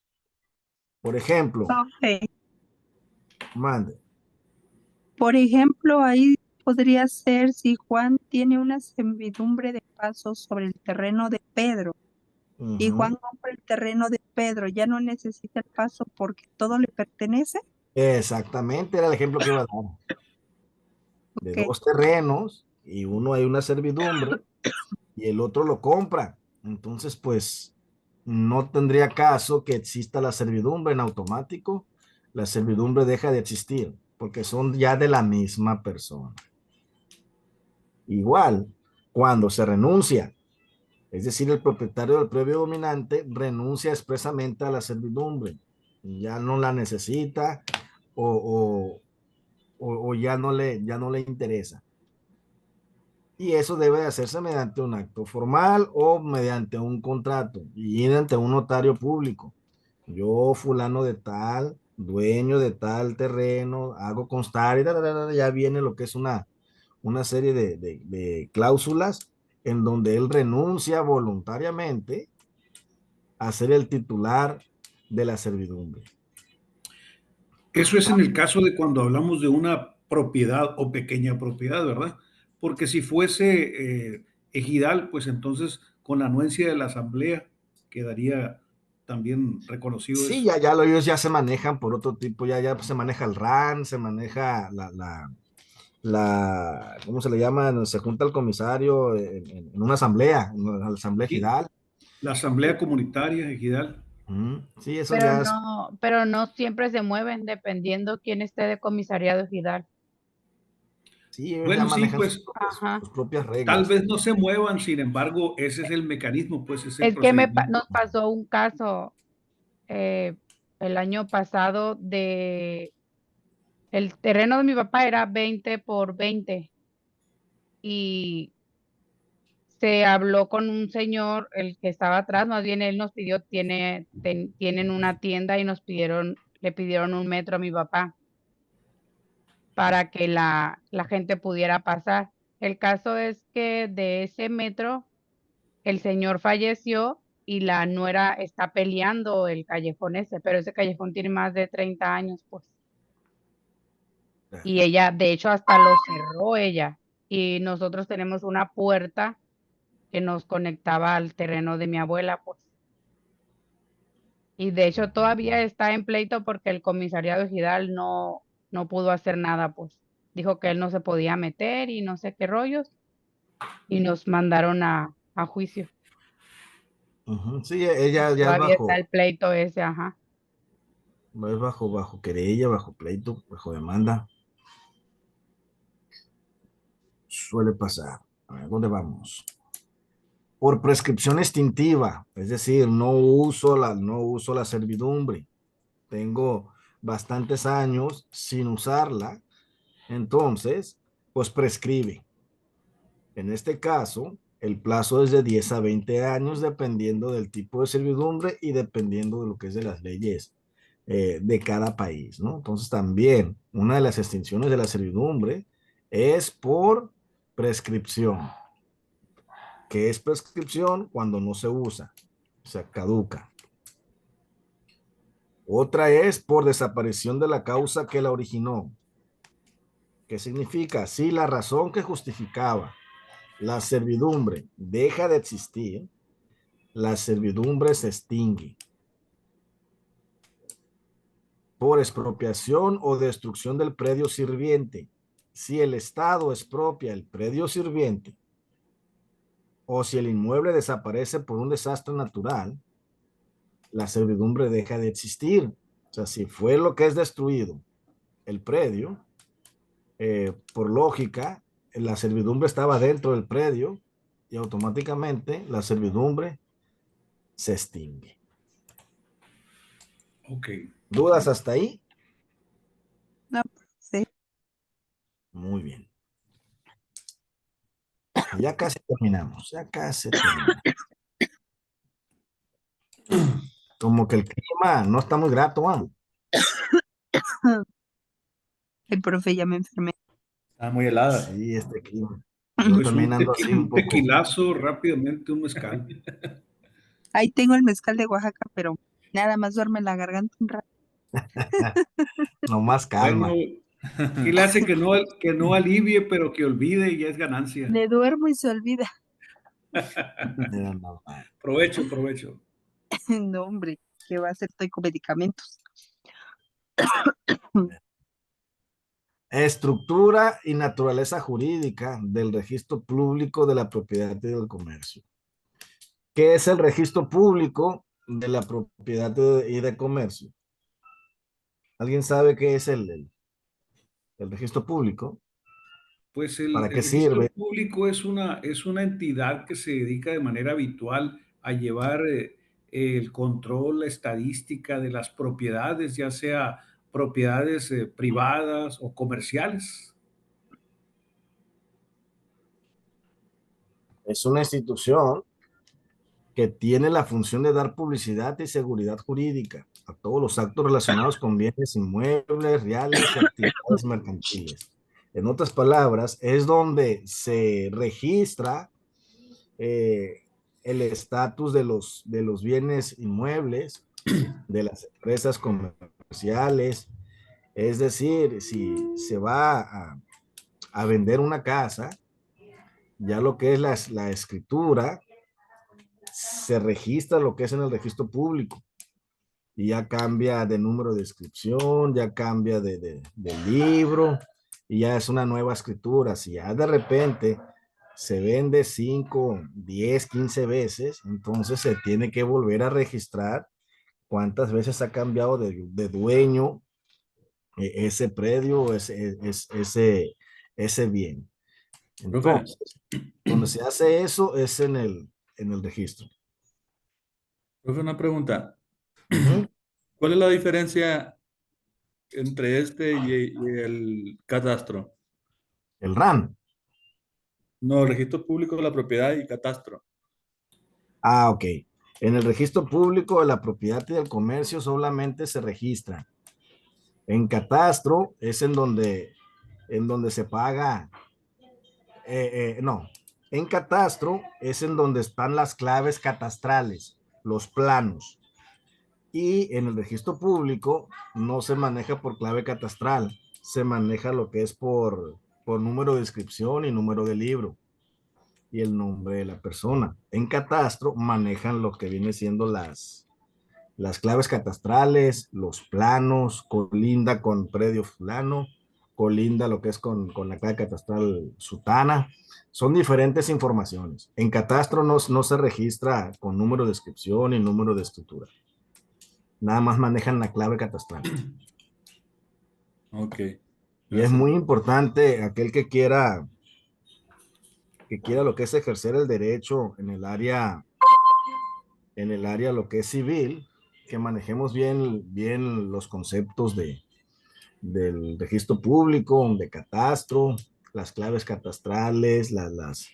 Por ejemplo, Ok. mande. Por ejemplo, ahí podría ser si Juan tiene una servidumbre de paso sobre el terreno de Pedro y Juan compra el terreno de Pedro, ya no necesita el paso porque todo le pertenece. Exactamente, era el ejemplo que iba a dar. De Ok. 2 terrenos y uno hay una servidumbre y el otro lo compra. Entonces, pues, no tendría caso que exista la servidumbre en automático. La servidumbre deja de existir porque son ya de la misma persona. Igual, cuando se renuncia, es decir, el propietario del predio dominante renuncia expresamente a la servidumbre. Ya no la necesita o ya no le interesa. Y eso debe de hacerse mediante un acto formal o mediante un contrato y ir ante un notario público. Yo, fulano de tal, dueño de tal terreno, hago constar y ya viene lo que es una serie de cláusulas en donde él renuncia voluntariamente a ser el titular de la servidumbre. Eso es en el caso de cuando hablamos de una propiedad o pequeña propiedad, ¿verdad? Porque si fuese ejidal, pues entonces con la anuencia de la asamblea quedaría también reconocido Sí, eso. ellos ya se manejan por otro tipo, ya se maneja el RAN, se maneja ¿cómo se le llama? Se junta el comisario en una asamblea, en la asamblea Sí, ejidal. la asamblea comunitaria ejidal. Sí, eso ya es. Pero no siempre se mueven dependiendo quién esté de comisariado ejidal. Sí, ellos ya Bueno, sí, manejan pues sus propias tal reglas. vez no se muevan, sin embargo, ese es el mecanismo, pues es el Es que procedimiento. nos pasó un caso el año pasado el terreno de mi papá era 20 por 20 y se habló con un señor, el que estaba atrás, más bien él nos pidió, tienen una tienda y le pidieron 1 metro a mi papá para que la gente pudiera pasar. El caso es que de ese metro el señor falleció y la nuera está peleando el callejón ese, pero ese callejón tiene más de 30 años, pues. Y ella, de hecho, hasta lo cerró ella. Y nosotros tenemos una puerta que nos conectaba al terreno de mi abuela, pues. Y de hecho todavía está en pleito porque el comisariado ejidal no pudo hacer nada, pues. Dijo que él no se podía meter y no sé qué rollos. Y nos mandaron a juicio. Sí, ella ya es Todavía está bajo. el pleito ese, ajá. Es bajo querella, bajo pleito, bajo demanda. Suele pasar. A ver, ¿dónde vamos? Por prescripción extintiva, es decir, no uso la servidumbre. Tengo bastantes años sin usarla, entonces, pues prescribe. En este caso, el plazo es de 10 a 20 años, dependiendo del tipo de servidumbre y dependiendo de lo que es de las leyes de cada país, ¿no? Entonces, también una de las extinciones de la servidumbre es por prescripción. ¿Qué es prescripción? Cuando no se usa, o sea, caduca. Otra es por desaparición de la causa que la originó. ¿Qué significa? Si la razón que justificaba la servidumbre deja de existir, la servidumbre se extingue por expropiación o destrucción del predio sirviente. Si el Estado expropia el predio sirviente o si el inmueble desaparece por un desastre natural, la servidumbre deja de existir. O sea, si fue lo que es destruido el predio, por lógica, la servidumbre estaba dentro del predio y automáticamente la servidumbre se extingue. Ok. ¿Dudas hasta ahí? No, sí. Muy bien. Ya casi terminamos, ya casi terminamos. Como que el clima no está muy grato, ¿ah? El profe, ya me enfermé. Está muy helada. Sí, este clima. Yo Pues también ando así un un poco. tequilazo, rápidamente un mezcal. Ahí tengo el mezcal de Oaxaca, pero nada más duerme la garganta un rato. No más calma. Bueno, ¿qué le hace que no alivie, pero que olvide y ya es ganancia? Me duermo y se olvida. Provecho, provecho. No, hombre, ¿qué va a hacer? Estoy con medicamentos. Estructura y naturaleza jurídica del registro público de la propiedad y del comercio. ¿Qué es el registro público de la propiedad y de comercio? ¿Alguien sabe qué es el registro público? Pues ¿Para el qué registro sirve? público es una entidad que se dedica de manera habitual a llevar el control, la estadística de las propiedades, ya sea propiedades privadas o comerciales. Es una institución que tiene la función de dar publicidad y seguridad jurídica a todos los actos relacionados con bienes inmuebles, reales y actividades mercantiles. En otras palabras, es donde se registra el estatus de los bienes inmuebles, de las empresas comerciales. Es decir, si se va a vender una casa, ya lo que es la escritura, se registra lo que es en el registro público y ya cambia de número de inscripción, ya cambia de libro y ya es una nueva escritura. Si ya de repente se vende 5, 10, 15 veces, entonces se tiene que volver a registrar cuántas veces ha cambiado de dueño ese predio, ese bien. Entonces, cuando se hace eso es en el registro. Profe, una pregunta. ¿Cuál es la diferencia entre este y el catastro? El RAN. No, registro público de la propiedad y catastro. Ah, ok. En el registro público de la propiedad y del comercio solamente se registra. En catastro es en donde se paga. No, en catastro es en donde están las claves catastrales, los planos. Y en el registro público no se maneja por clave catastral, se maneja lo que es por número de inscripción y número de libro y el nombre de la persona. En catastro manejan lo que viene siendo las claves catastrales, los planos, colinda con predio fulano, colinda lo que es con la clave catastral sutana. Son diferentes informaciones. En catastro no se registra con número de inscripción y número de escritura. nada más manejan la clave catastral. Ok. Y es muy importante aquel que quiera lo que es ejercer el derecho en el área lo que es civil, que manejemos bien los conceptos del registro público, de catastro, las claves catastrales, las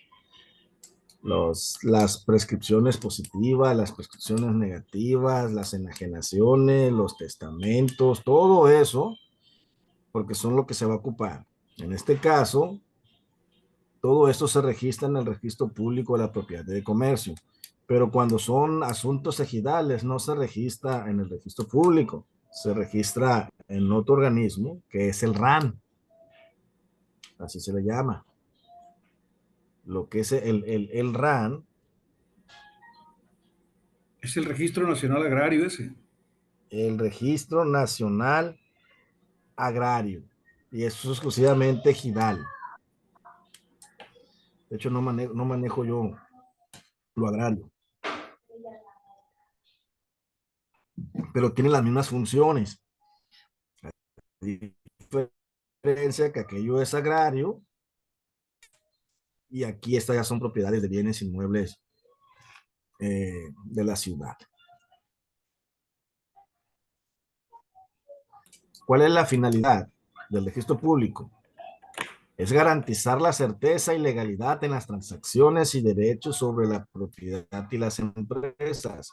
prescripciones positivas, las prescripciones negativas, las enajenaciones, los testamentos, todo eso, porque son lo que se va a ocupar. En este caso, todo esto se registra en el registro público de la propiedad de comercio, pero cuando son asuntos ejidales no se registra en el registro público, se registra en otro organismo que es el RAN, así se le llama. Lo que es el RAN. Es el Registro Nacional Agrario ese. El Registro Nacional Agrario, y eso es exclusivamente ejidal. De hecho, no manejo yo lo agrario, pero tiene las mismas funciones. La diferencia que aquello es agrario y aquí estas ya son propiedades de bienes inmuebles de la ciudad. ¿Cuál es la finalidad del registro público? Es garantizar la certeza y legalidad en las transacciones y derechos sobre la propiedad y las empresas.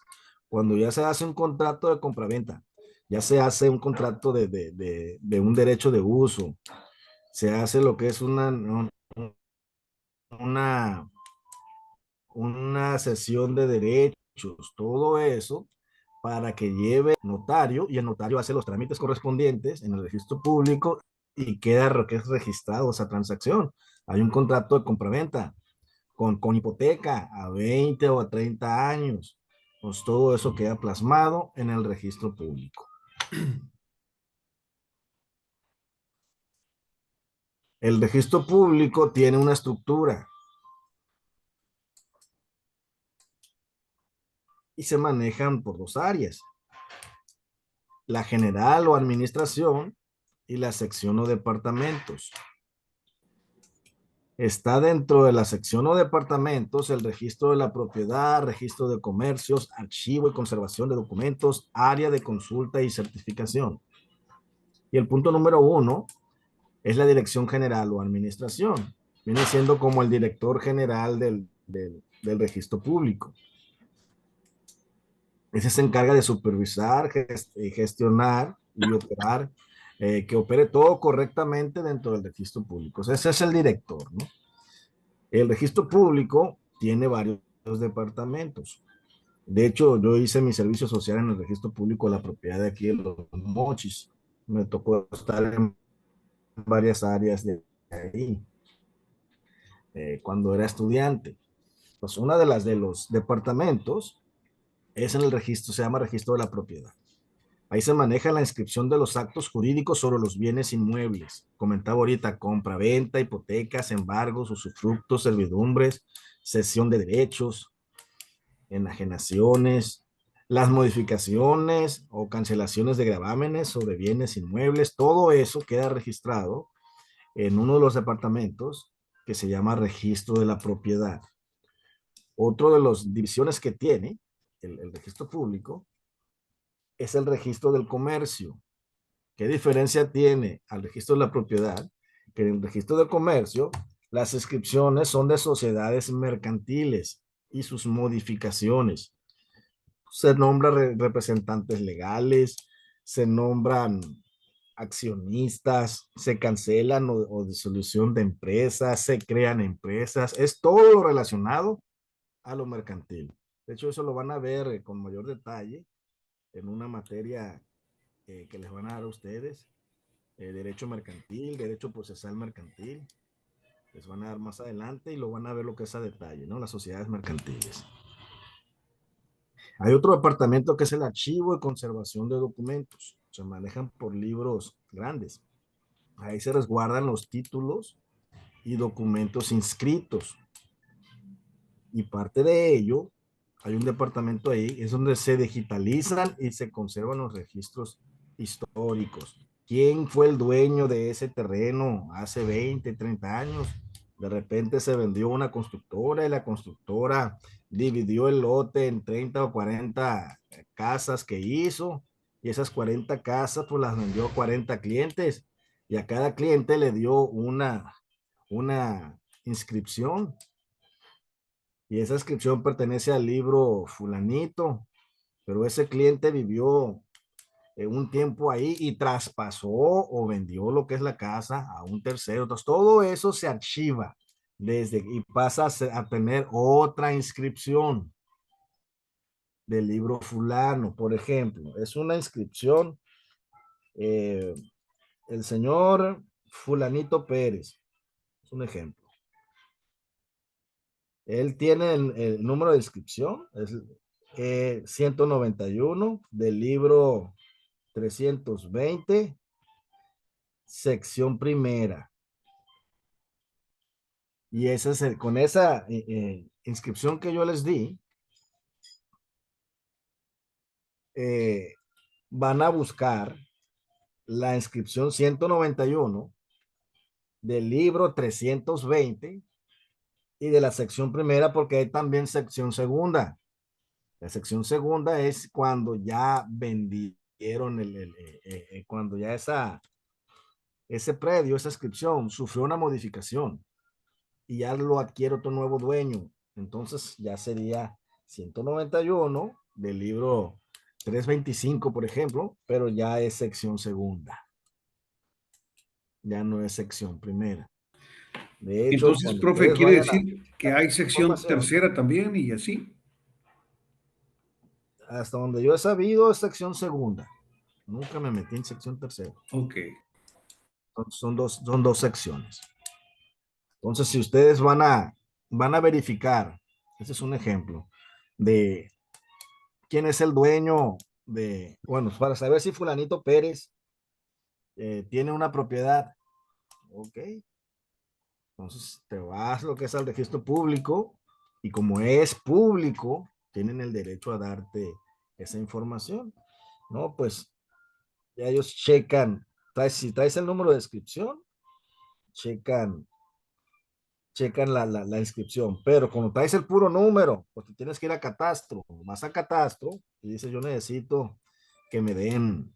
Cuando ya se hace un contrato de compraventa, ya se hace un contrato de un derecho de uso, se hace lo que es una cesión de derechos, todo eso para que lleve notario y el notario hace los trámites correspondientes en el registro público y queda lo que es registrado esa transacción. Hay un contrato de compraventa con hipoteca a 20 o a 30 años. Pues todo eso queda plasmado en el registro público. El registro público tiene una estructura y se manejan por dos áreas: la general o administración y la sección o departamentos. Está dentro de la sección o departamentos el registro de la propiedad, registro de comercios, archivo y conservación de documentos, área de consulta y certificación. Y el punto número 1 es la dirección general o administración. Viene siendo como el director general del registro público. Ese se encarga de supervisar, gestionar y operar, que opere todo correctamente dentro del registro público. O sea, ese es el director, ¿no? El registro público tiene varios departamentos. De hecho, yo hice mi servicio social en el registro público de la propiedad de aquí de Los Mochis. Me tocó estar en varias áreas de ahí cuando era estudiante. Pues una de los departamentos es en el registro, se llama registro de la propiedad. Ahí se maneja la inscripción de los actos jurídicos sobre los bienes inmuebles. Comentaba ahorita: compra, venta, hipotecas, embargos, usufructos, servidumbres, cesión de derechos, enajenaciones, las modificaciones o cancelaciones de gravámenes sobre bienes inmuebles. Todo eso queda registrado en uno de los departamentos que se llama registro de la propiedad. Otro de las divisiones que tiene el registro público es el registro del comercio. ¿Qué diferencia tiene al registro de la propiedad? Que en el registro del comercio las inscripciones son de sociedades mercantiles y sus modificaciones. Se nombran representantes legales, se nombran accionistas, se cancelan o disolución de empresas, se crean empresas. Es todo lo relacionado a lo mercantil. De hecho, eso lo van a ver con mayor detalle en una materia que les van a dar a ustedes, derecho mercantil, derecho procesal mercantil. Les van a dar más adelante y lo van a ver lo que es a detalle, ¿no? Las sociedades mercantiles. Hay otro departamento que es el archivo y conservación de documentos. Se manejan por libros grandes. Ahí se resguardan los títulos y documentos inscritos. Y parte de ello, hay un departamento ahí, es donde se digitalizan y se conservan los registros históricos. ¿Quién fue el dueño de ese terreno hace 20, 30 años? De repente se vendió una constructora y la constructora dividió el lote en 30 o 40 casas que hizo, y esas 40 casas pues las vendió a 40 clientes, y a cada cliente le dio una inscripción, y esa inscripción pertenece al libro fulanito, pero ese cliente vivió un tiempo ahí y traspasó o vendió lo que es la casa a un tercero. Entonces todo eso se archiva y pasa a tener otra inscripción del libro fulano. Por ejemplo, es una inscripción, el señor fulanito Pérez, es un ejemplo. Él tiene el número de inscripción, es 191 del libro 320, sección primera. Y ese es con esa inscripción que yo les di, van a buscar la inscripción 191 del libro 320 y de la sección primera, porque hay también sección segunda. La sección segunda es cuando ya vendieron cuando ya ese predio, esa inscripción sufrió una modificación y ya lo adquiere otro nuevo dueño. Entonces ya sería 191 del libro 325, por ejemplo, pero ya es sección segunda. Ya no es sección primera. De hecho, Entonces, cuando profe, ustedes quiere vayan decir que hay sección tercera también y así. hasta donde yo he sabido, es sección segunda. Nunca me metí en sección tercera. Ok. Son dos secciones. Entonces, si ustedes van a verificar, este es un ejemplo de quién es el dueño bueno, para saber si fulanito Pérez tiene una propiedad. Ok. Entonces, te vas lo que es al registro público, y como es público, tienen el derecho a darte esa información, ¿no? Pues ya ellos checan, si traes el número de inscripción, checan la inscripción, pero cuando traes el puro número, pues tienes que ir a catastro, vas a catastro y dices, yo necesito que me den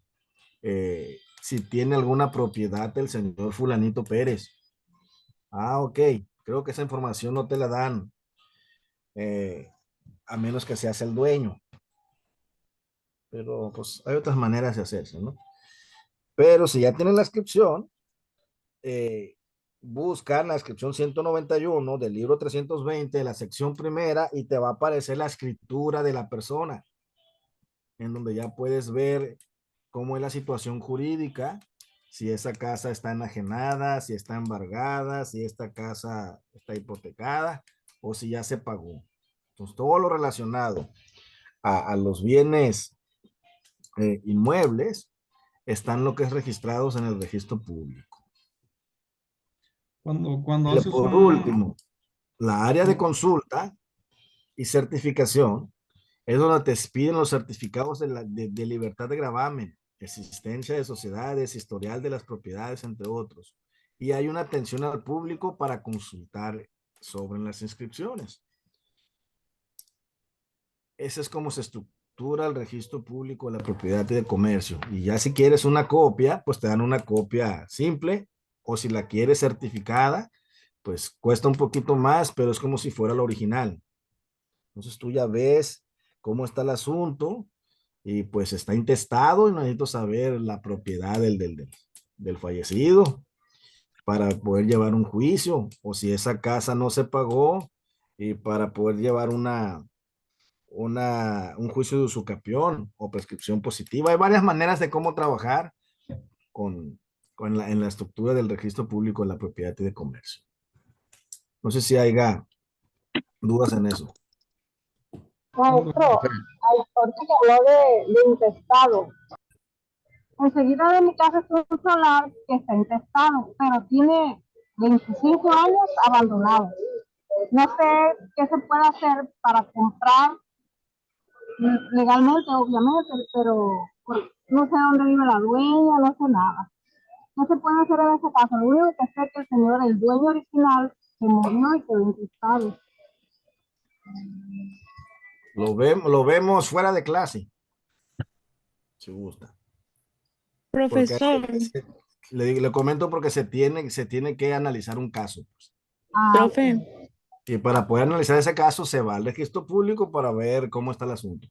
si tiene alguna propiedad el señor fulanito Pérez. Ah, ok, creo que esa información no te la dan a menos que seas el dueño, pero pues hay otras maneras de hacerse, ¿no? Pero si ya tienen la inscripción, buscan la inscripción 191 del libro 320 de la sección primera y te va a aparecer la escritura de la persona, en donde ya puedes ver cómo es la situación jurídica, si esa casa está enajenada, si está embargada, si esta casa está hipotecada o si ya se pagó. Entonces, todo lo relacionado a los bienes inmuebles están lo que es registrados en el registro público. Cuando haces Por último, la área de consulta y certificación es donde te piden los certificados de libertad de gravamen, existencia de sociedades, historial de las propiedades, entre otros. Y hay una atención al público para consultar sobre las inscripciones. Ese es como se estructura el registro público de la propiedad y de comercio. Y ya si quieres una copia, pues te dan una copia simple, o si la quieres certificada, pues cuesta un poquito más, pero es como si fuera la original. Entonces tú ya ves cómo está el asunto y pues está intestado y necesito saber la propiedad del fallecido para poder llevar un juicio, o si esa casa no se pagó y para poder llevar un juicio de usucapión o prescripción positiva. Hay varias maneras de cómo trabajar en la estructura del registro público de la propiedad y de comercio. No sé si haya dudas en eso. Maestro, ahorita que habló de intestado. Enseguida de mi casa es un solar que está intestado, pero tiene 25 años abandonado. No sé qué se puede hacer para comprar legalmente, obviamente, pero no sé dónde vive la dueña, no sé nada. No se puede hacer en ese caso. Lo único que sé es que el señor, el dueño original, se murió y quedó encriptado. Lo vemos fuera de clase, si gusta. Porque Profesor, le comento porque se tiene que analizar un caso. profe, Y para poder analizar ese caso se va al registro público para ver cómo está el asunto.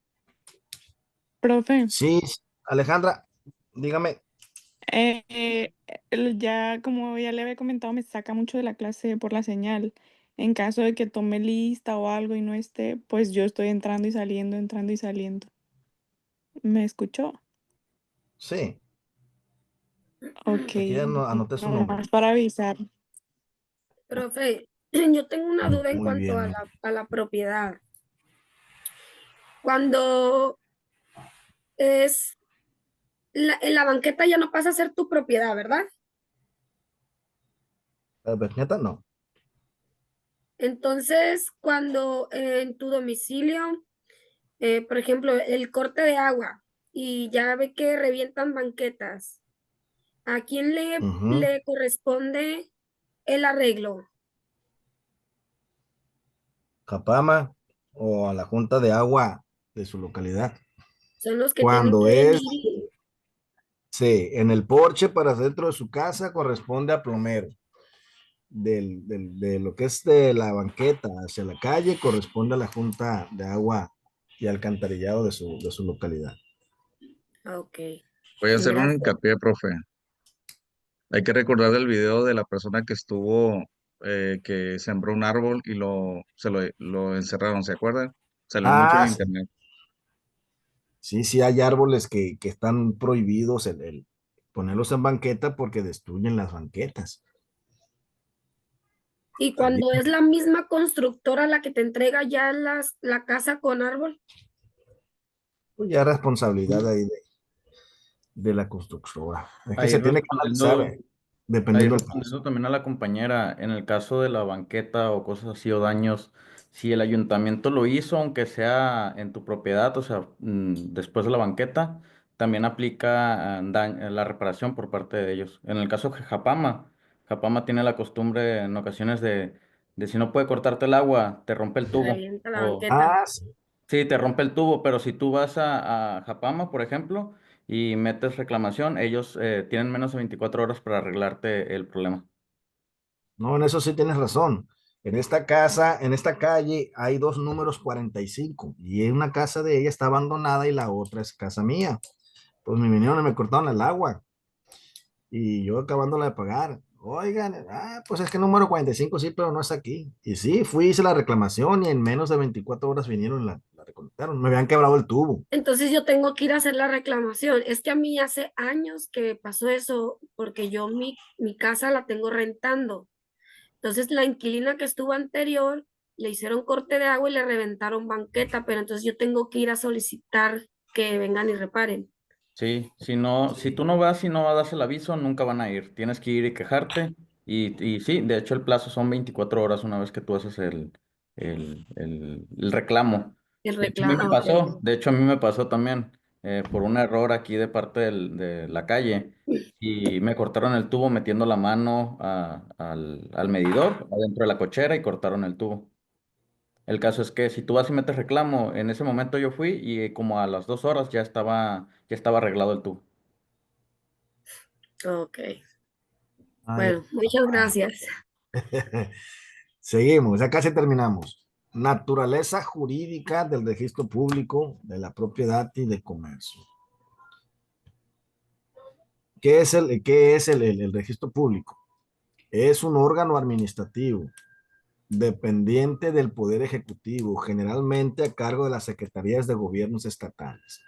profe, Sí, Alejandra, dígame. ya como ya le había comentado, me saca mucho de la clase por la señal. En caso de que tome lista o algo y no esté, pues yo estoy entrando y saliendo, entrando y saliendo. ¿Me escuchó? Sí, Ok, aquí ya anoté su nombre. nomás para avisar. Profe, yo tengo una duda en Muy cuanto bien. a la propiedad. Cuando es en la banqueta ya no pasa a ser tu propiedad, ¿verdad? La banqueta no. Entonces, cuando en tu domicilio, por ejemplo, el corte de agua y ya ve que revientan banquetas, ¿a quién le corresponde el arreglo? Capama o a la junta de agua de su localidad. Son los que tienen Cuando que es, venir. sí, en el porche para dentro de su casa corresponde a plomero. De lo que es de la banqueta hacia la calle corresponde a la junta de agua y alcantarillado de su localidad. Ok, Voy a hacer un gracias. hincapié, profe. Hay que recordar el video de la persona que estuvo, que sembró un árbol y lo encerraron, ¿se acuerdan? Salió mucho en Ah, sí, internet. sí, hay árboles que están prohibidos el ponerlos en banqueta porque destruyen las banquetas. Y cuando es la misma constructora la que te entrega ya la casa con árbol. Pues ya responsabilidad ahí de la constructora. Es que Ahí se tiene que analizar respondiendo, ahí dependiendo del caso. respondiendo también a la compañera, en el caso de la banqueta o cosas así o daños, si el ayuntamiento lo hizo, aunque sea en tu propiedad, o sea, después de la banqueta, también aplica la reparación por parte de ellos. En el caso de Japama, Japama tiene la costumbre en ocasiones de si no puede cortarte el agua, te rompe el tubo. Revienta la O, banqueta. Sí. sí, te rompe el tubo, pero si tú vas a Japama, por ejemplo, y metes reclamación, ellos tienen menos de 24 horas para arreglarte el problema. No, en eso sí tienes razón. En esta casa, en esta calle, hay dos números 45 y una casa de ella está abandonada y la otra es casa mía. Pues me vinieron y me cortaron el agua y yo acabándola de pagar. Oigan, pues es que el número 45 sí, pero no es aquí. Y sí, fui, hice la reclamación y en menos de 24 horas vinieron y la reconectaron. Me habían quebrado el tubo. Entonces yo tengo que ir a hacer la reclamación. Es que a mí hace años que pasó eso porque yo mi casa la tengo rentando. Entonces la inquilina que estuvo anterior le hicieron corte de agua y le reventaron banqueta, pero entonces yo tengo que ir a solicitar que vengan y reparen. Sí, si no, si tú no vas y no das el aviso, nunca van a ir. Tienes que ir y quejarte. Y sí, de hecho el plazo son 24 horas una vez que tú haces el reclamo. El De hecho, a mí me reclamo, ok. pasó, de hecho, a mí me pasó también por un error aquí de parte de la calle y me cortaron el tubo metiendo la mano al medidor adentro de la cochera y cortaron el tubo. El caso es que si tú vas y metes reclamo, en ese momento yo fui y como a las 2 horas ya estaba arreglado el tubo. Ok. Ay, Bueno, muchas gracias. seguimos, ya casi terminamos. Naturaleza jurídica del registro público de la propiedad y de comercio. ¿Qué es el registro público? Es un órgano administrativo dependiente del Poder Ejecutivo, generalmente a cargo de las secretarías de gobiernos estatales.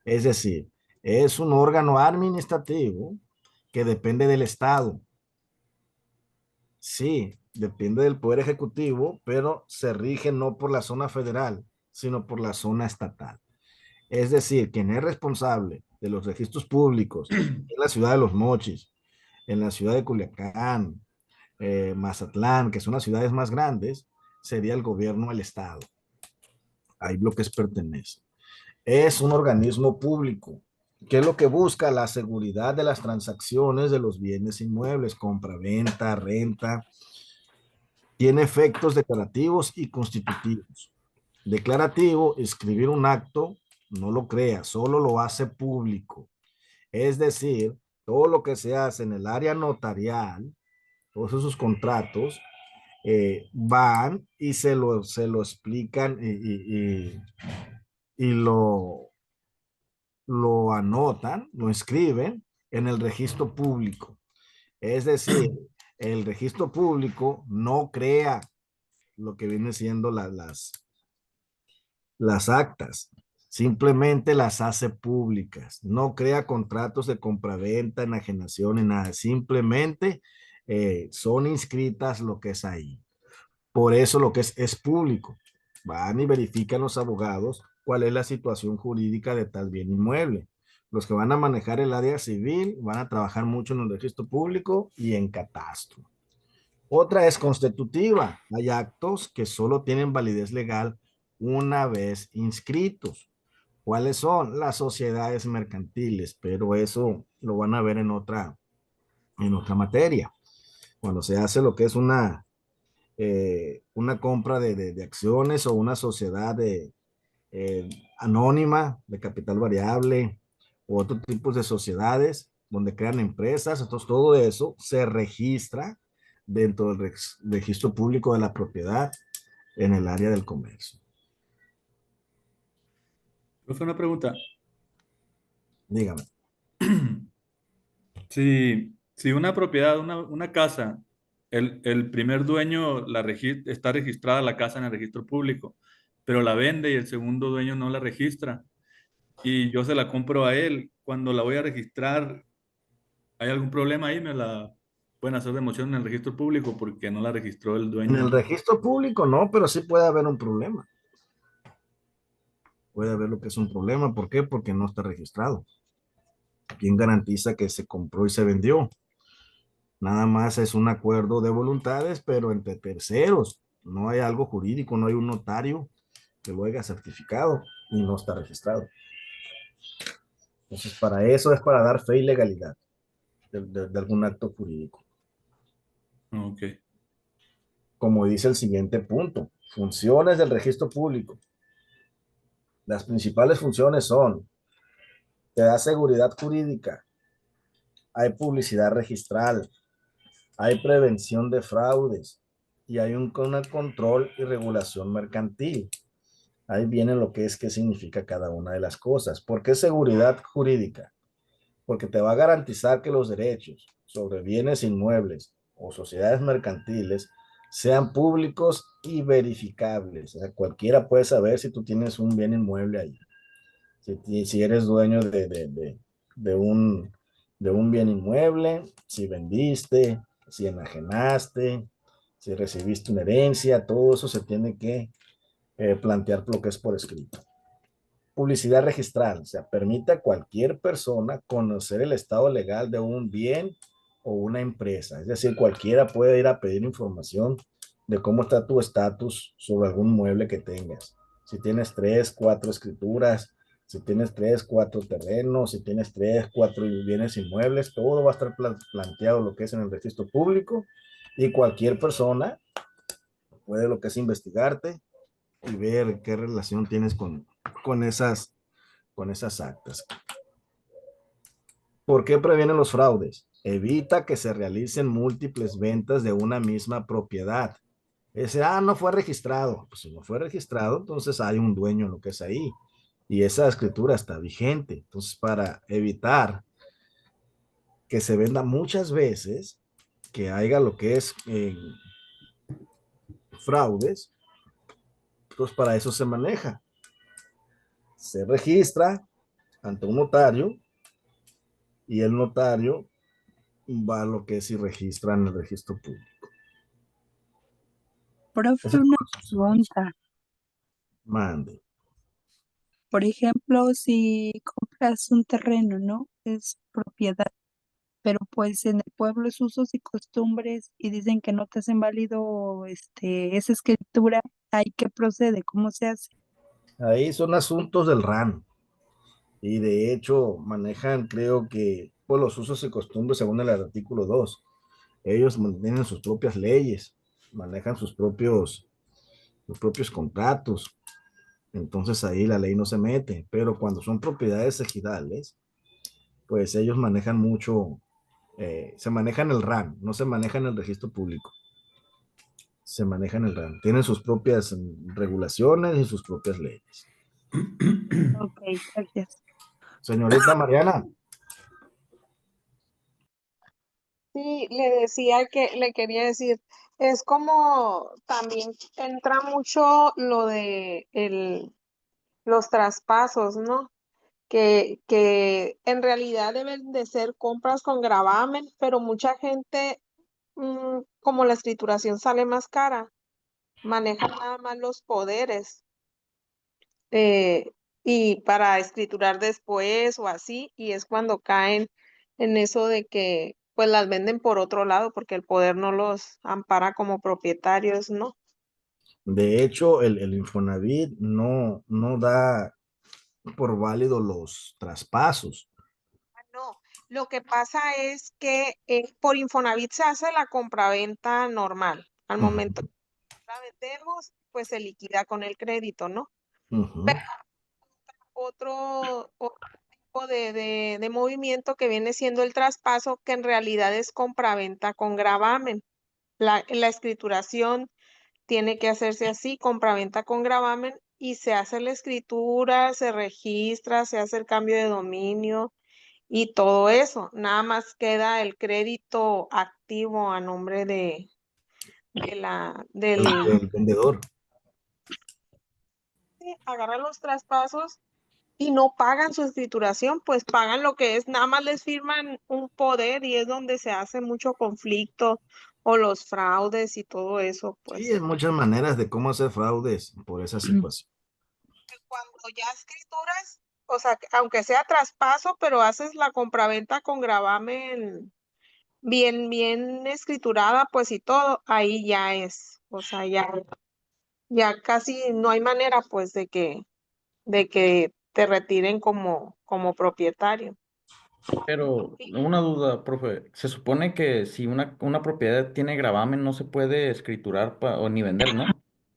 Es decir, es un órgano administrativo que depende del Estado. Sí, depende del Poder Ejecutivo, pero se rige no por la zona federal, sino por la zona estatal. Es decir, quien es responsable de los registros públicos en la ciudad de Los Mochis, en la ciudad de Culiacán, Mazatlán, que son las ciudades más grandes, sería el gobierno del Estado. Hay bloques pertenecen. es un organismo público. ¿Qué es lo que busca? La seguridad de las transacciones de los bienes inmuebles, compra, venta, renta. Tiene efectos declarativos y constitutivos. Declarativo, escribir un acto, no lo crea, solo lo hace público. Es decir, todo lo que se hace en el área notarial, todos esos contratos, van y se lo explican y lo anotan, lo escriben en el registro público. Es decir, el registro público no crea lo que viene siendo las actas, simplemente las hace públicas, no crea contratos de compraventa, enajenación ni nada, simplemente son inscritas lo que es ahí. Por eso lo que es público. Van y verifican los abogados cuál es la situación jurídica de tal bien inmueble. Los que van a manejar el área civil van a trabajar mucho en el registro público y en catastro. Otra es constitutiva. Hay actos que solo tienen validez legal una vez inscritos. ¿Cuáles son? Las sociedades mercantiles, pero eso lo van a ver en otra materia. Cuando se hace lo que es una compra de acciones o una sociedad anónima de capital variable o otro tipo de sociedades donde crean empresas, entonces todo eso se registra dentro del registro público de la propiedad en el área del comercio. Profe, una pregunta. Dígame. Si una propiedad, una casa, el primer dueño está registrada la casa en el registro público, pero la vende y el segundo dueño no la registra, y yo se la compro a él, cuando la voy a registrar, ¿hay algún problema ahí? ¿Me la pueden hacer de moción en el registro público porque no la registró el En dueño? el registro público no, pero sí puede haber un problema. Puede haber lo que es un problema. ¿Por qué? Porque no está registrado. ¿Quién garantiza que se compró y se vendió? Nada más es un acuerdo de voluntades, pero entre terceros. No hay algo jurídico, no hay un notario que lo haya certificado y no está registrado. Entonces, para eso es para dar fe y legalidad de algún acto jurídico. Ok. Como dice el siguiente punto, funciones del registro público. Las principales funciones son, te da seguridad jurídica, hay publicidad registral, hay prevención de fraudes y hay un control y regulación mercantil. Ahí viene lo que es, qué significa cada una de las cosas. ¿Por qué seguridad jurídica? Porque te va a garantizar que los derechos sobre bienes inmuebles o sociedades mercantiles sean públicos y verificables. O sea, cualquiera puede saber si tú tienes un bien inmueble ahí. Si eres dueño de un bien inmueble, si vendiste, si enajenaste, si recibiste una herencia, todo eso se tiene que plantear lo que es por escrito. Publicidad registral, o sea, permite a cualquier persona conocer el estado legal de un bien o una empresa. Es decir, cualquiera puede ir a pedir información de cómo está tu estatus sobre algún mueble que tengas. Si tienes 3, 4 escrituras, si tienes 3, 4 terrenos, si tienes 3, 4 bienes inmuebles, todo va a estar planteado lo que es en el registro público y cualquier persona puede lo que es investigarte y ver qué relación tienes con esas actas. ¿Por qué previene los fraudes? Evita que se realicen múltiples ventas de una misma propiedad. Ese, no fue registrado. Pues si no fue registrado, entonces hay un dueño en lo que es ahí. Y esa escritura está vigente. Entonces, para evitar que se venda muchas veces, que haya lo que es fraudes, pues para eso se maneja. Se registra ante un notario y el notario va a lo que es y registra en el registro público. Profe, una pregunta. Mande. Por ejemplo, si compras un terreno, ¿no? Es propiedad, pero pues en el pueblo es usos y costumbres y dicen que no te hacen válido esa escritura, ¿ahí qué procede? ¿Cómo se hace? Ahí son asuntos del RAN. Y de hecho manejan, creo que, pues los usos y costumbres según el artículo 2. Ellos mantienen sus propias leyes, manejan sus propios contratos. Entonces ahí la ley no se mete, pero cuando son propiedades ejidales, pues ellos manejan mucho, se manejan el RAN, no se manejan el registro público, se manejan el RAN. Tienen sus propias regulaciones y sus propias leyes. Ok, gracias. Señorita Mariana. Sí, le decía que le quería decir, es como también entra mucho lo de los traspasos, ¿no? Que en realidad deben de ser compras con gravamen, pero mucha gente, como la escrituración sale más cara, maneja nada más los poderes y para escriturar después o así, y es cuando caen en eso de que pues las venden por otro lado porque el poder no los ampara como propietarios, ¿no? De hecho, el Infonavit no da por válido los traspasos. No, lo que pasa es que por Infonavit se hace la compraventa normal. Al momento que la vendemos, pues se liquida con el crédito, ¿no? Ujú. Otro tipo de movimiento que viene siendo el traspaso, que en realidad es compraventa con gravamen. La escrituración tiene que hacerse así, compraventa con gravamen, y se hace la escritura, se registra, se hace el cambio de dominio y todo eso. Nada más queda el crédito activo a nombre El vendedor. agarra los traspasos y no pagan su escrituración, pues pagan lo que es, nada más les firman un poder y es donde se hace mucho conflicto o los fraudes y todo eso, Sí, pues. hay muchas maneras de cómo hacer fraudes por esa situación. Cuando ya escrituras, o sea, aunque sea traspaso, pero haces la compraventa con gravamen bien escriturada, pues y todo, ahí ya es, o sea, ya casi no hay manera, pues, de que te retiren como propietario. Pero una duda, profe. Se supone que si una propiedad tiene gravamen no se puede escriturar o ni vender, ¿no?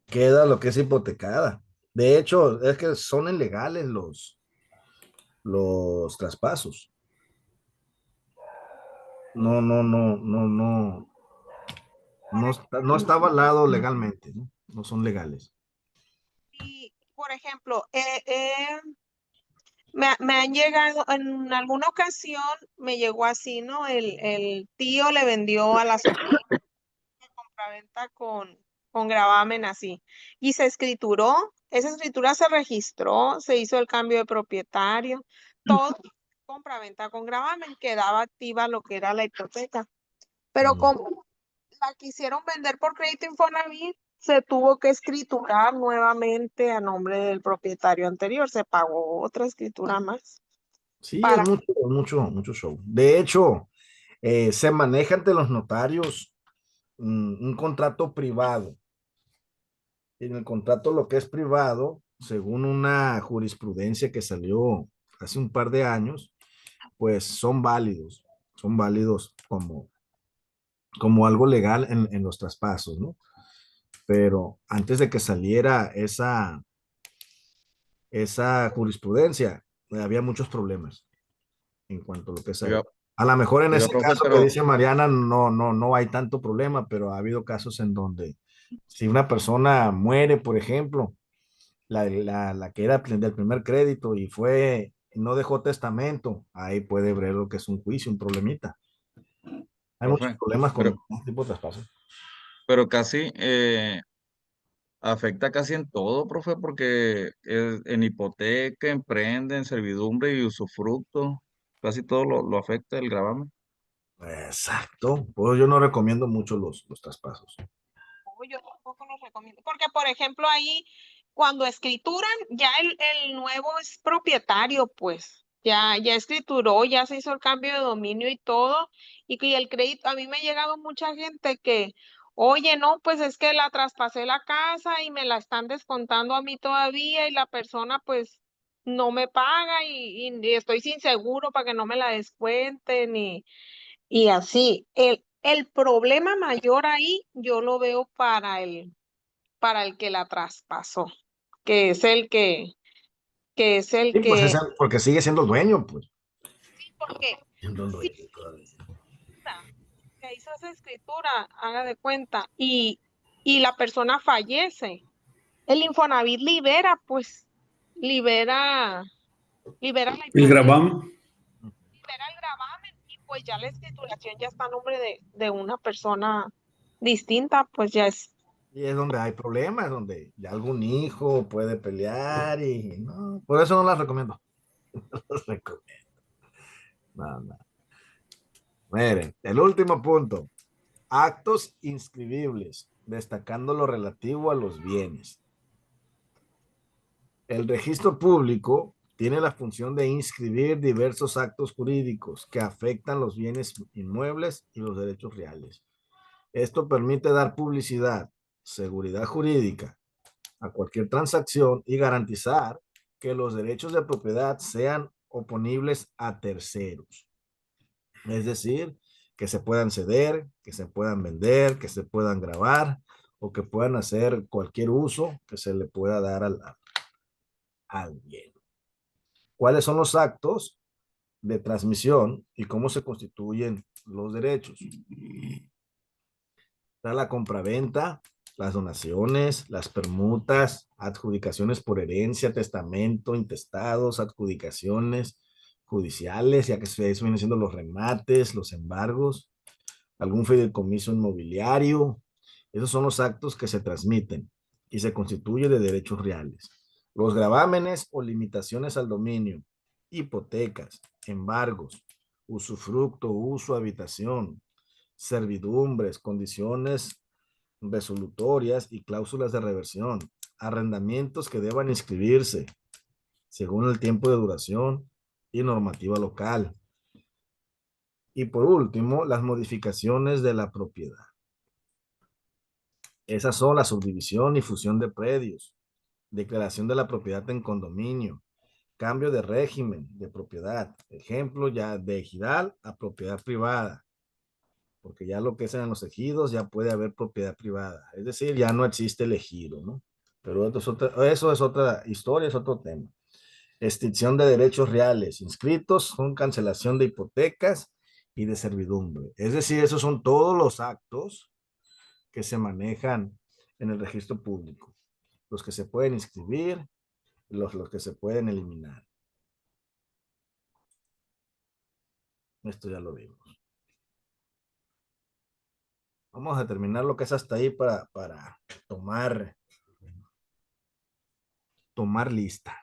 Queda lo que es hipotecada. De hecho, es que son ilegales los traspasos. No está avalado legalmente, ¿no? No son legales. Y, por ejemplo, me han llegado, en alguna ocasión me llegó así, ¿no? El tío le vendió a la sobrina compraventa con gravamen así. Y se escrituró, esa escritura se registró, se hizo el cambio de propietario, todo compraventa con gravamen, quedaba activa lo que era la hipoteca. Pero como la quisieron vender por crédito Infonavit, se tuvo que escriturar nuevamente a nombre del propietario anterior, se pagó otra escritura más. Sí, es mucho show. De hecho, se maneja ante los notarios un contrato privado. En el contrato lo que es privado, según una jurisprudencia que salió hace un par de años, pues son válidos como algo legal en los traspasos, ¿no? Pero antes de que saliera esa jurisprudencia, había muchos problemas en cuanto a lo que es ahí. Oiga, A lo mejor en oiga, ese profe, caso que dice Mariana, no hay tanto problema, pero ha habido casos en donde si una persona muere, por ejemplo, la que era del primer crédito y no dejó testamento, ahí puede ver lo que es un juicio, un problemita. Hay muchos profe, problemas con pero, este tipo de traspasos. pero casi afecta casi en todo, profe, porque en hipoteca, en prenda, en servidumbre y usufructo, casi todo lo afecta el gravamen. Exacto. Pues yo no recomiendo mucho los traspasos. Yo tampoco los recomiendo, porque por ejemplo ahí cuando escrituran, ya el nuevo es propietario, pues ya escrituró, ya se hizo el cambio de dominio y todo, y el crédito, a mí me ha llegado mucha gente que, oye, no, pues es que la traspasé la casa y me la están descontando a mí todavía, y la persona pues no me paga y estoy sin seguro para que no me la descuenten y así. El problema mayor ahí yo lo veo para el que la traspasó, que es el que es el Sí, pues que, porque sigue siendo dueño, pues. porque Siendo si dueño todavía. se hizo esa escritura, haga de cuenta, y la persona fallece, el Infonavit libera, pues, libera la El hipoteca, gravamen. libera el gravamen, y pues ya la escrituración ya está a nombre de una persona distinta, pues ya es. Y es donde hay problemas, donde ya algún hijo puede pelear y no, por eso no las recomiendo. No las recomiendo. No, no. Miren, el último punto. Actos inscribibles, destacando lo relativo a los bienes. El registro público tiene la función de inscribir diversos actos jurídicos que afectan los bienes inmuebles y los derechos reales. Esto permite dar publicidad, seguridad jurídica a cualquier transacción y garantizar que los derechos de propiedad sean oponibles a terceros. Es decir, que se puedan ceder, que se puedan vender, que se puedan grabar o que puedan hacer cualquier uso que se le pueda dar al bien. ¿Cuáles son los actos de transmisión y cómo se constituyen los derechos? Está la compraventa, las donaciones, las permutas, adjudicaciones por herencia, testamento, intestados, adjudicaciones judiciales, ya que eso vienen siendo los remates, los embargos, algún fideicomiso inmobiliario. Esos son los actos que se transmiten y se constituye de derechos reales. Los gravámenes o limitaciones al dominio, hipotecas, embargos, usufructo, uso, habitación, servidumbres, condiciones resolutorias y cláusulas de reversión, arrendamientos que deban inscribirse según el tiempo de duración y normativa local. Y por último, las modificaciones de la propiedad. Esas son la subdivisión y fusión de predios, declaración de la propiedad en condominio, cambio de régimen de propiedad, ejemplo ya de ejidal a propiedad privada, porque ya lo que es en los ejidos ya puede haber propiedad privada, es decir, ya no existe el ejido, ¿no? Pero eso es otra historia, es otro tema. Extinción de derechos reales inscritos con cancelación de hipotecas y de servidumbre. Es decir, esos son todos los actos que se manejan en el registro público. Los que se pueden inscribir, los que se pueden eliminar. Esto ya lo vimos. Vamos a terminar lo que es hasta ahí para tomar lista.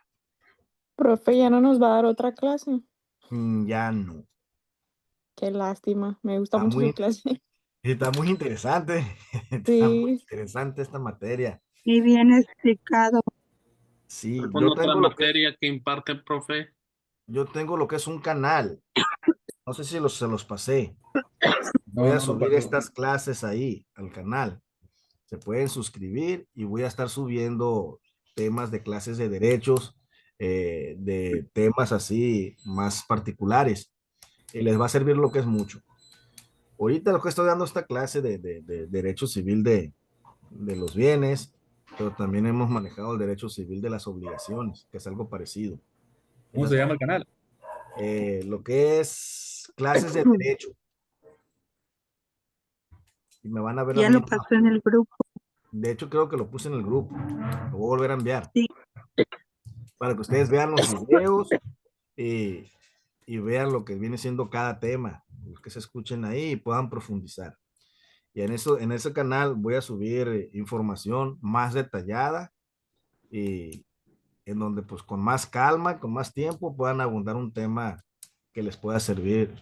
Profe, ya no nos va a dar otra clase. Ya no. Qué lástima. Me gusta Está mucho su muy, clase. está muy interesante. Está muy Sí. interesante esta materia. Y bien explicado. Sí, ¿Alguna otra materia que imparte, profe? yo tengo lo que es un canal. No sé si se los pasé. Voy No, a no lo subir pasó. estas clases ahí al canal. Se pueden suscribir y voy a estar subiendo temas de clases de derechos, de temas así más particulares. Y les va a servir lo que es mucho. Ahorita lo que estoy dando esta clase de derecho civil de los bienes, pero también hemos manejado el derecho civil de las obligaciones, que es algo parecido. ¿Cómo se llama el canal? Lo que es clases de derecho. Y me van a ver a Ya mí. lo pasó en el grupo. De hecho, creo que lo puse en el grupo. Lo voy a volver a enviar. Sí. Para que ustedes vean los videos y vean lo que viene siendo cada tema, los que se escuchen ahí y puedan profundizar. Y en ese canal voy a subir información más detallada y en donde pues con más calma, con más tiempo puedan abundar un tema que les pueda servir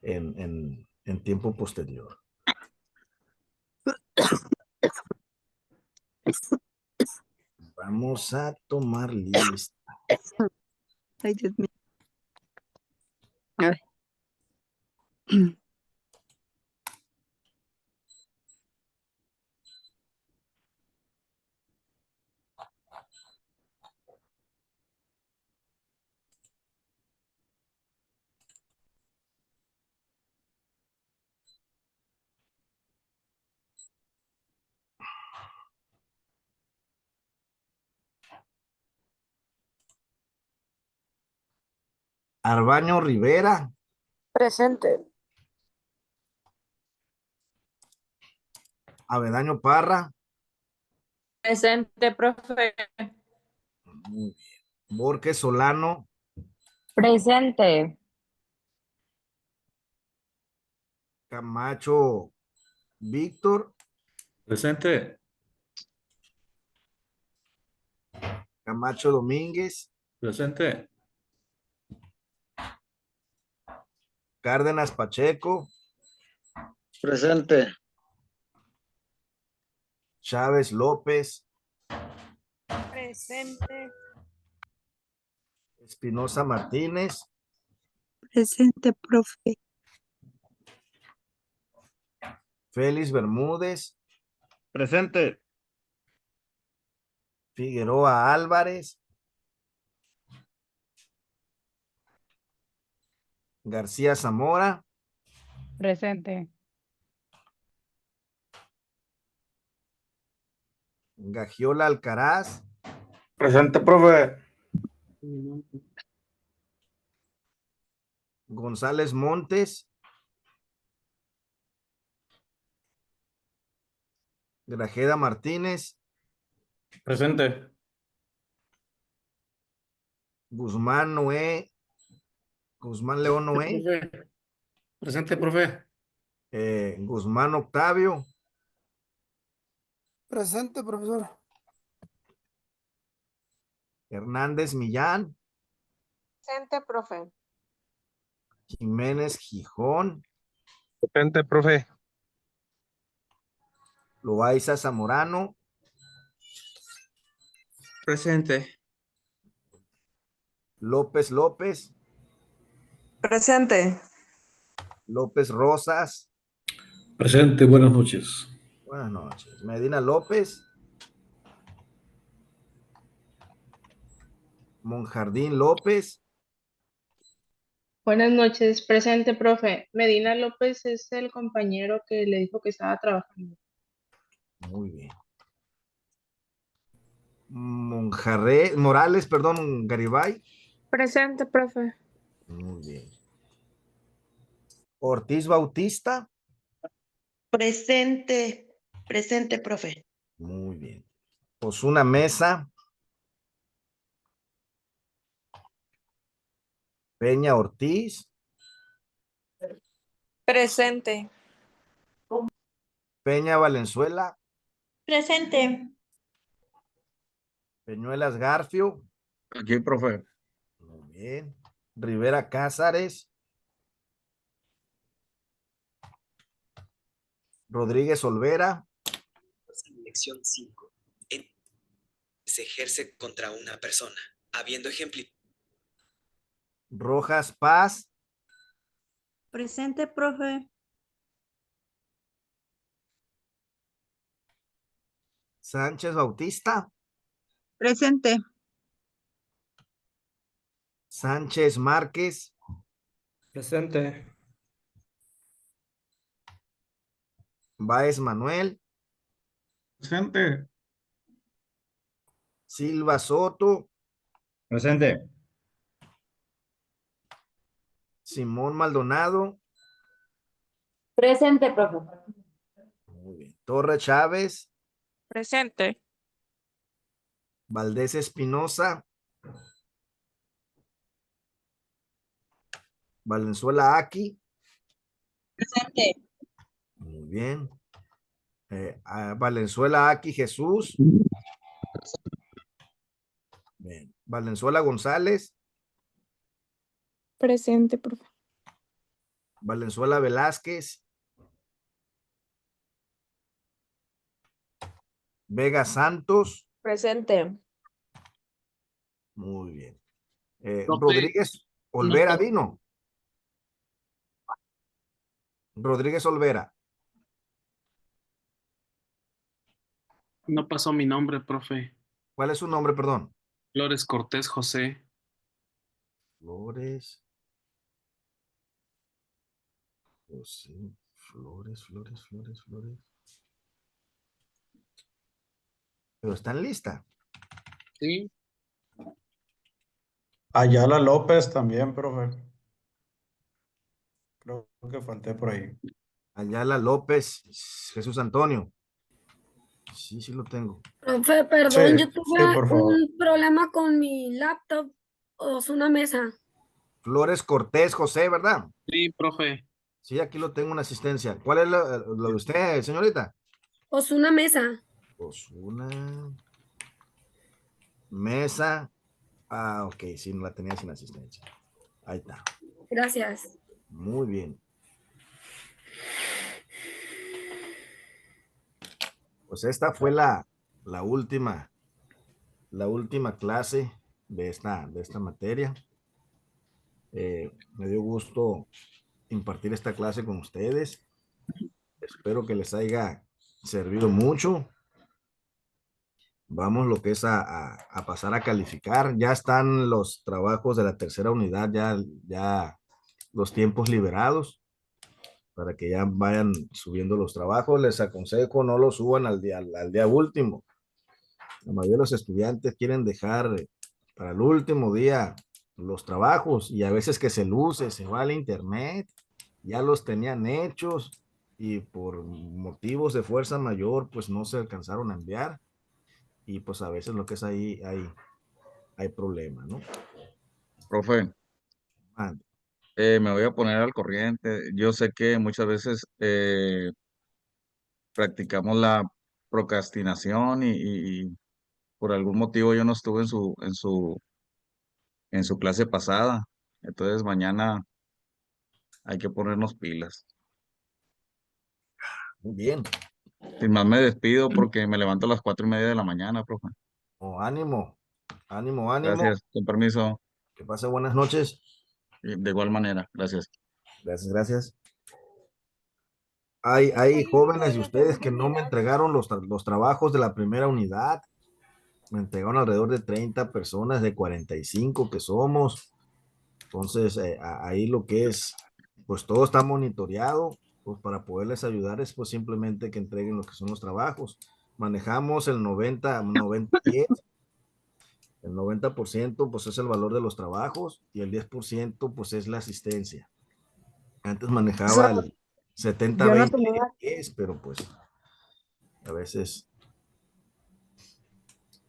en tiempo posterior. Vamos a tomar lista. Ay, Dios mío. A ver. Arbaño Rivera. Presente. Avedaño Parra. Presente, profe. Muy bien. Borges Solano. Presente. Camacho Víctor. Presente. Camacho Domínguez. Presente. Cárdenas Pacheco. Presente. Chávez López. Presente. Espinosa Martínez. Presente, profe. Félix Bermúdez. Presente. Figueroa Álvarez. García Zamora. Presente. Gagiola Alcaraz. Presente, profe. González Montes. Grajeda Martínez. Presente. Guzmán Noé. Guzmán León Noé. Presente, profe. Guzmán Octavio. Presente, profesor. Hernández Millán. Presente, profe. Jiménez Gijón. Presente, profe. Loaiza Zamorano. Presente. López López. Presente. López Rosas. Presente, buenas noches. Buenas noches. Medina López. Monjardín López. Buenas noches, presente, profe. Medina López es el compañero que le dijo que estaba trabajando. Muy bien. Morales, perdón, Garibay. Presente, profe. Muy bien. Ortiz Bautista. Presente, presente, profe. Muy bien. Osuna Mesa. Peña Ortiz. Presente. Peña Valenzuela. Presente. Peñuelas Garfio. Aquí, profe. Muy bien. Rivera Cázares. Rodríguez Olvera. Lección 5. Se ejerce contra una persona, habiendo ejemplificado. Rojas Paz. Presente, profe. Sánchez Bautista. Presente. Sánchez Márquez. Presente. Báez Manuel. Presente. Silva Soto. Presente. Simón Maldonado. Presente, profe. Muy bien. Torre Chávez. Presente. Valdés Espinosa. Valenzuela Aki. Presente. Muy bien. Valenzuela Aki Jesús. Bien. Valenzuela González. Presente, profe. Valenzuela Velázquez. Vega Santos. Presente. Muy bien. Profe, Rodríguez Olvera no, vino. Rodríguez Olvera. no pasó mi nombre, profe. ¿Cuál es su nombre, perdón? Flores Cortés José. Flores. José. Flores. Pero está en lista. Sí. Ayala López también, profe. Creo que falté por ahí. Ayala López, Jesús Antonio. Sí, sí lo tengo. Profe, Sí, perdón, yo sí, tuve por favor. un problema con mi laptop. O es una mesa. Flores Cortés José, ¿verdad? Sí, profe. Sí, aquí lo tengo en asistencia. ¿Cuál es lo de usted, señorita? O es una mesa. Pues una mesa. Ah, ok, sí, no la tenía sin asistencia. Ahí está. Gracias. Muy bien. Pues esta fue la última clase de esta materia. Me dio gusto impartir esta clase con ustedes. Espero que les haya servido mucho. Vamos lo que es a pasar a calificar. Ya están los trabajos de la tercera unidad, ya los tiempos liberados para que ya vayan subiendo los trabajos. Les aconsejo no los suban al día último. La mayoría de los estudiantes quieren dejar para el último día los trabajos y a veces que se luce, se va al internet, ya los tenían hechos y por motivos de fuerza mayor pues no se alcanzaron a enviar y pues a veces lo que es ahí hay problema, ¿no? Profe, Mande. me voy a poner al corriente. Yo sé que muchas veces practicamos la procrastinación y por algún motivo yo no estuve en su clase pasada. Entonces mañana hay que ponernos pilas. Muy bien. Sin más me despido porque me levanto a las 4:30 de la mañana, profe. Oh, ánimo, ánimo, ánimo. Gracias, con permiso. Que pase buenas noches. De igual manera, gracias. Gracias, gracias. Hay jóvenes de ustedes que no me entregaron los trabajos de la primera unidad. Me entregaron alrededor de 30 personas de 45 que somos. Entonces, ahí lo que es, pues todo está monitoreado, pues para poderles ayudar es pues simplemente que entreguen lo que son los trabajos. Manejamos el 90-10. El 90% pues es el valor de los trabajos y el 10% pues es la asistencia. Antes manejaba el 70-20-10, pero pues a veces.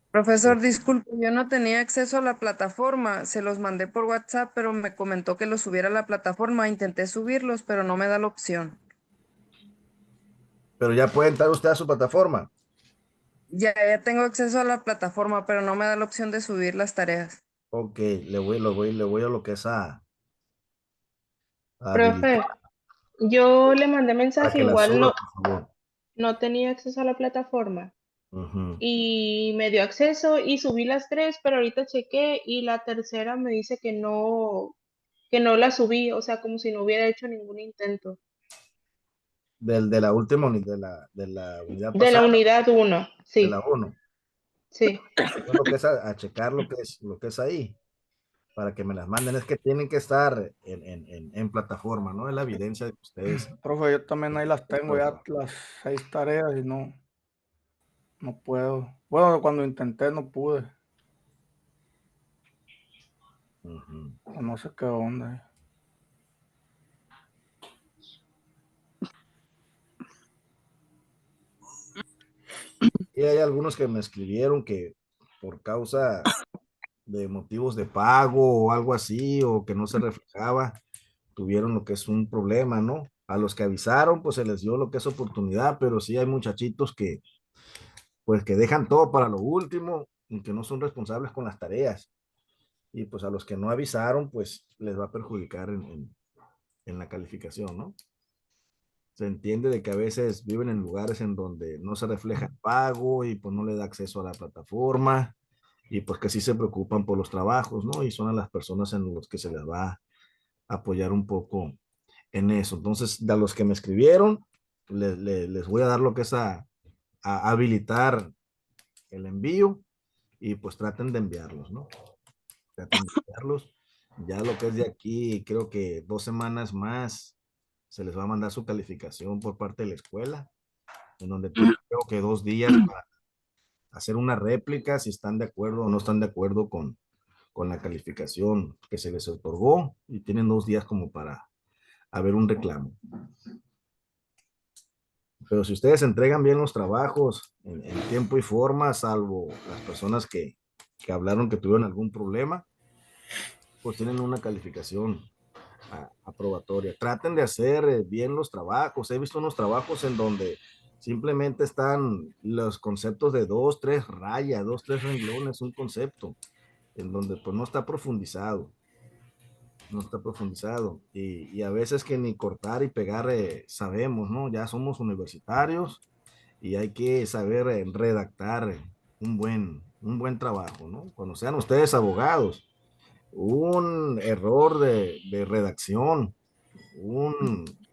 Profesor, disculpe, yo no tenía acceso a la plataforma. Se los mandé por WhatsApp, pero me comentó que los subiera a la plataforma. Intenté subirlos, pero no me da la opción. Pero ya puede entrar usted a su plataforma. Ya tengo acceso a la plataforma, pero no me da la opción de subir las tareas. Ok, le voy a lo que es a Profe, yo le mandé para mensaje, que la igual suba, no, por favor. no tenía acceso a la plataforma. Ujú. Y me dio acceso y subí las tres, pero ahorita chequé y la tercera me dice que no la subí, o sea, como si no hubiera hecho ningún intento. De la última de la unidad De la pasada, unidad 1, de sí, la 1. sí. Yo lo que es a checar lo que es ahí, para que me las manden. Es que tienen que estar en plataforma, ¿no? Es la evidencia de que ustedes. Profe, yo también ahí las tengo ya las 6 tareas y no puedo. Bueno, cuando intenté no pude. O no sé qué onda. Y hay algunos que me escribieron que por causa de motivos de pago o algo así, o que no se reflejaba, tuvieron lo que es un problema, ¿no? A los que avisaron, pues se les dio lo que es oportunidad, pero sí hay muchachitos que, pues que dejan todo para lo último y que no son responsables con las tareas. Y pues a los que no avisaron, pues les va a perjudicar en la calificación, ¿no? Se entiende de que a veces viven en lugares en donde no se refleja el pago y pues no le da acceso a la plataforma y pues que sí se preocupan por los trabajos, ¿no? Y son a las personas en los que se les va a apoyar un poco en eso. Entonces, a los que me escribieron, les voy a dar lo que es a habilitar el envío y pues traten de enviarlos, ¿no? Traten de enviarlos. Ya lo que es de aquí, creo que 2 semanas más se les va a mandar su calificación por parte de la escuela, en donde creo que 2 días para hacer una réplica, si están de acuerdo o no están de acuerdo con con la calificación que se les otorgó y tienen 2 días como para haber un reclamo. Pero si ustedes entregan bien los trabajos en tiempo y forma, salvo las personas que hablaron que tuvieron algún problema, pues tienen una calificación aprobatoria. Traten de hacer bien los trabajos. He visto unos trabajos en donde simplemente están los conceptos de 2, 3 rayas, 2, 3 renglones, un concepto, en donde pues no está profundizado. No está profundizado. Y a veces que ni cortar y pegar sabemos, ¿no? Ya somos universitarios y hay que saber redactar un buen trabajo, ¿no? Cuando sean ustedes abogados, un error de redacción,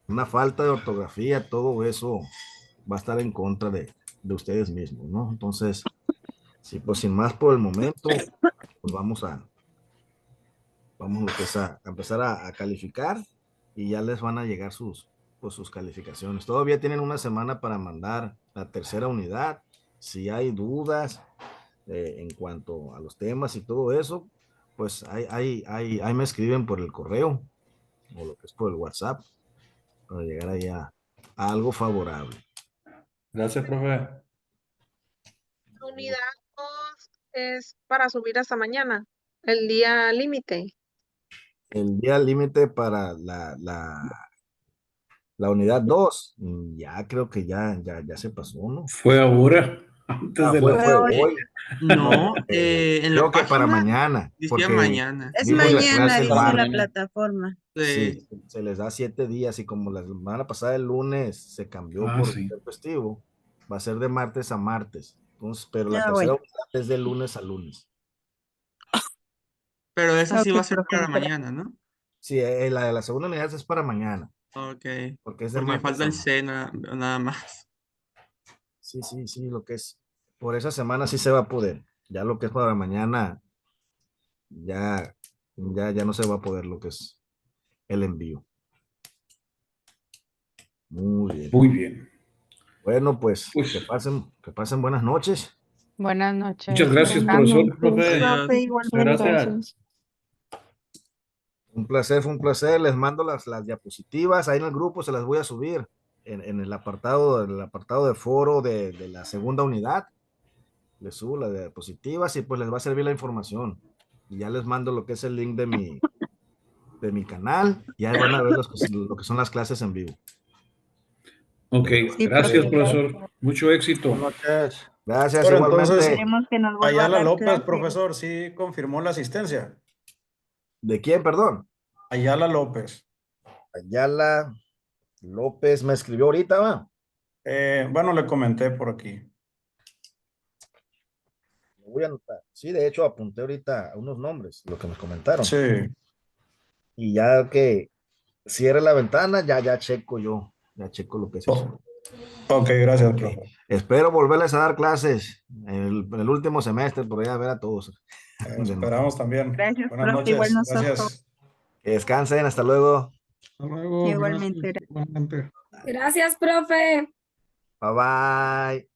una falta de ortografía, todo eso va a estar en contra de ustedes mismos, ¿no? Entonces, sí, pues sin más por el momento, pues vamos a empezar a calificar y ya les van a llegar sus calificaciones. Todavía tienen una semana para mandar la tercera unidad. Si hay dudas en cuanto a los temas y todo eso, pues ahí me escriben por el correo o lo que es por el WhatsApp para llegar ahí a algo favorable. Gracias, profe. La unidad 2 es para subir hasta mañana, el día límite. El día límite para la unidad 2, ya creo que ya se pasó, ¿no? Fue ahora, antes de fue la... hoy. No, en la creo que para página mañana. decía Porque mañana. Es dijo la mañana, clase dice martes. la plataforma. Sí, se les da 7 días y como la semana pasada el lunes se cambió por ser festivo, va a ser de martes a martes. Entonces, pero la tercera unidad es de lunes a lunes. Pero esa sí Ok, va a ser profe, para espera. mañana, ¿no? Sí, la de la segunda unidad es para mañana. Ok. Porque es de Porque me martes falta a el martes. C nada más. Sí, lo que es. Por esa semana sí se va a poder. Ya lo que es para mañana, ya no se va a poder lo que es el envío. Muy bien. Muy bien. Bueno, pues que pasen buenas noches. Buenas noches. Muchas gracias, Buenas profesor. noches. Profe. Profe, igualmente. Gracias. Fue un placer. Les mando las diapositivas. Ahí en el grupo se las voy a subir en el apartado de foro de la segunda unidad. Les subo las diapositivas y pues les va a servir la información. Y ya les mando lo que es el link de mi canal y ahí van a ver lo que son las clases en vivo. Ok, Sí, gracias, profe, profesor. Mucho éxito. Buenas noches. Gracias, Bueno, igualmente. entonces, Esperemos que nos vuelva a Ayala dar López, clase. profesor, sí confirmó la asistencia. ¿De quién, perdón? Ayala López. Ayala López me escribió ahorita, ¿va? Bueno, le comenté por aquí. Lo voy a anotar. Sí, de hecho apunté ahorita unos nombres, lo que me comentaron. Sí. Y ya que cierre la ventana, ya checo yo. Ya checo lo que es eso. Ok, gracias, profe. Espero volverles a dar clases en el último semestre, por ahí a ver a todos. Esperamos también. Gracias, Buenas profe, igual noches. nosotros. Gracias. Que descansen, hasta luego. Hasta luego. Igualmente. Gracias, igualmente. Gracias, profe. Bye bye.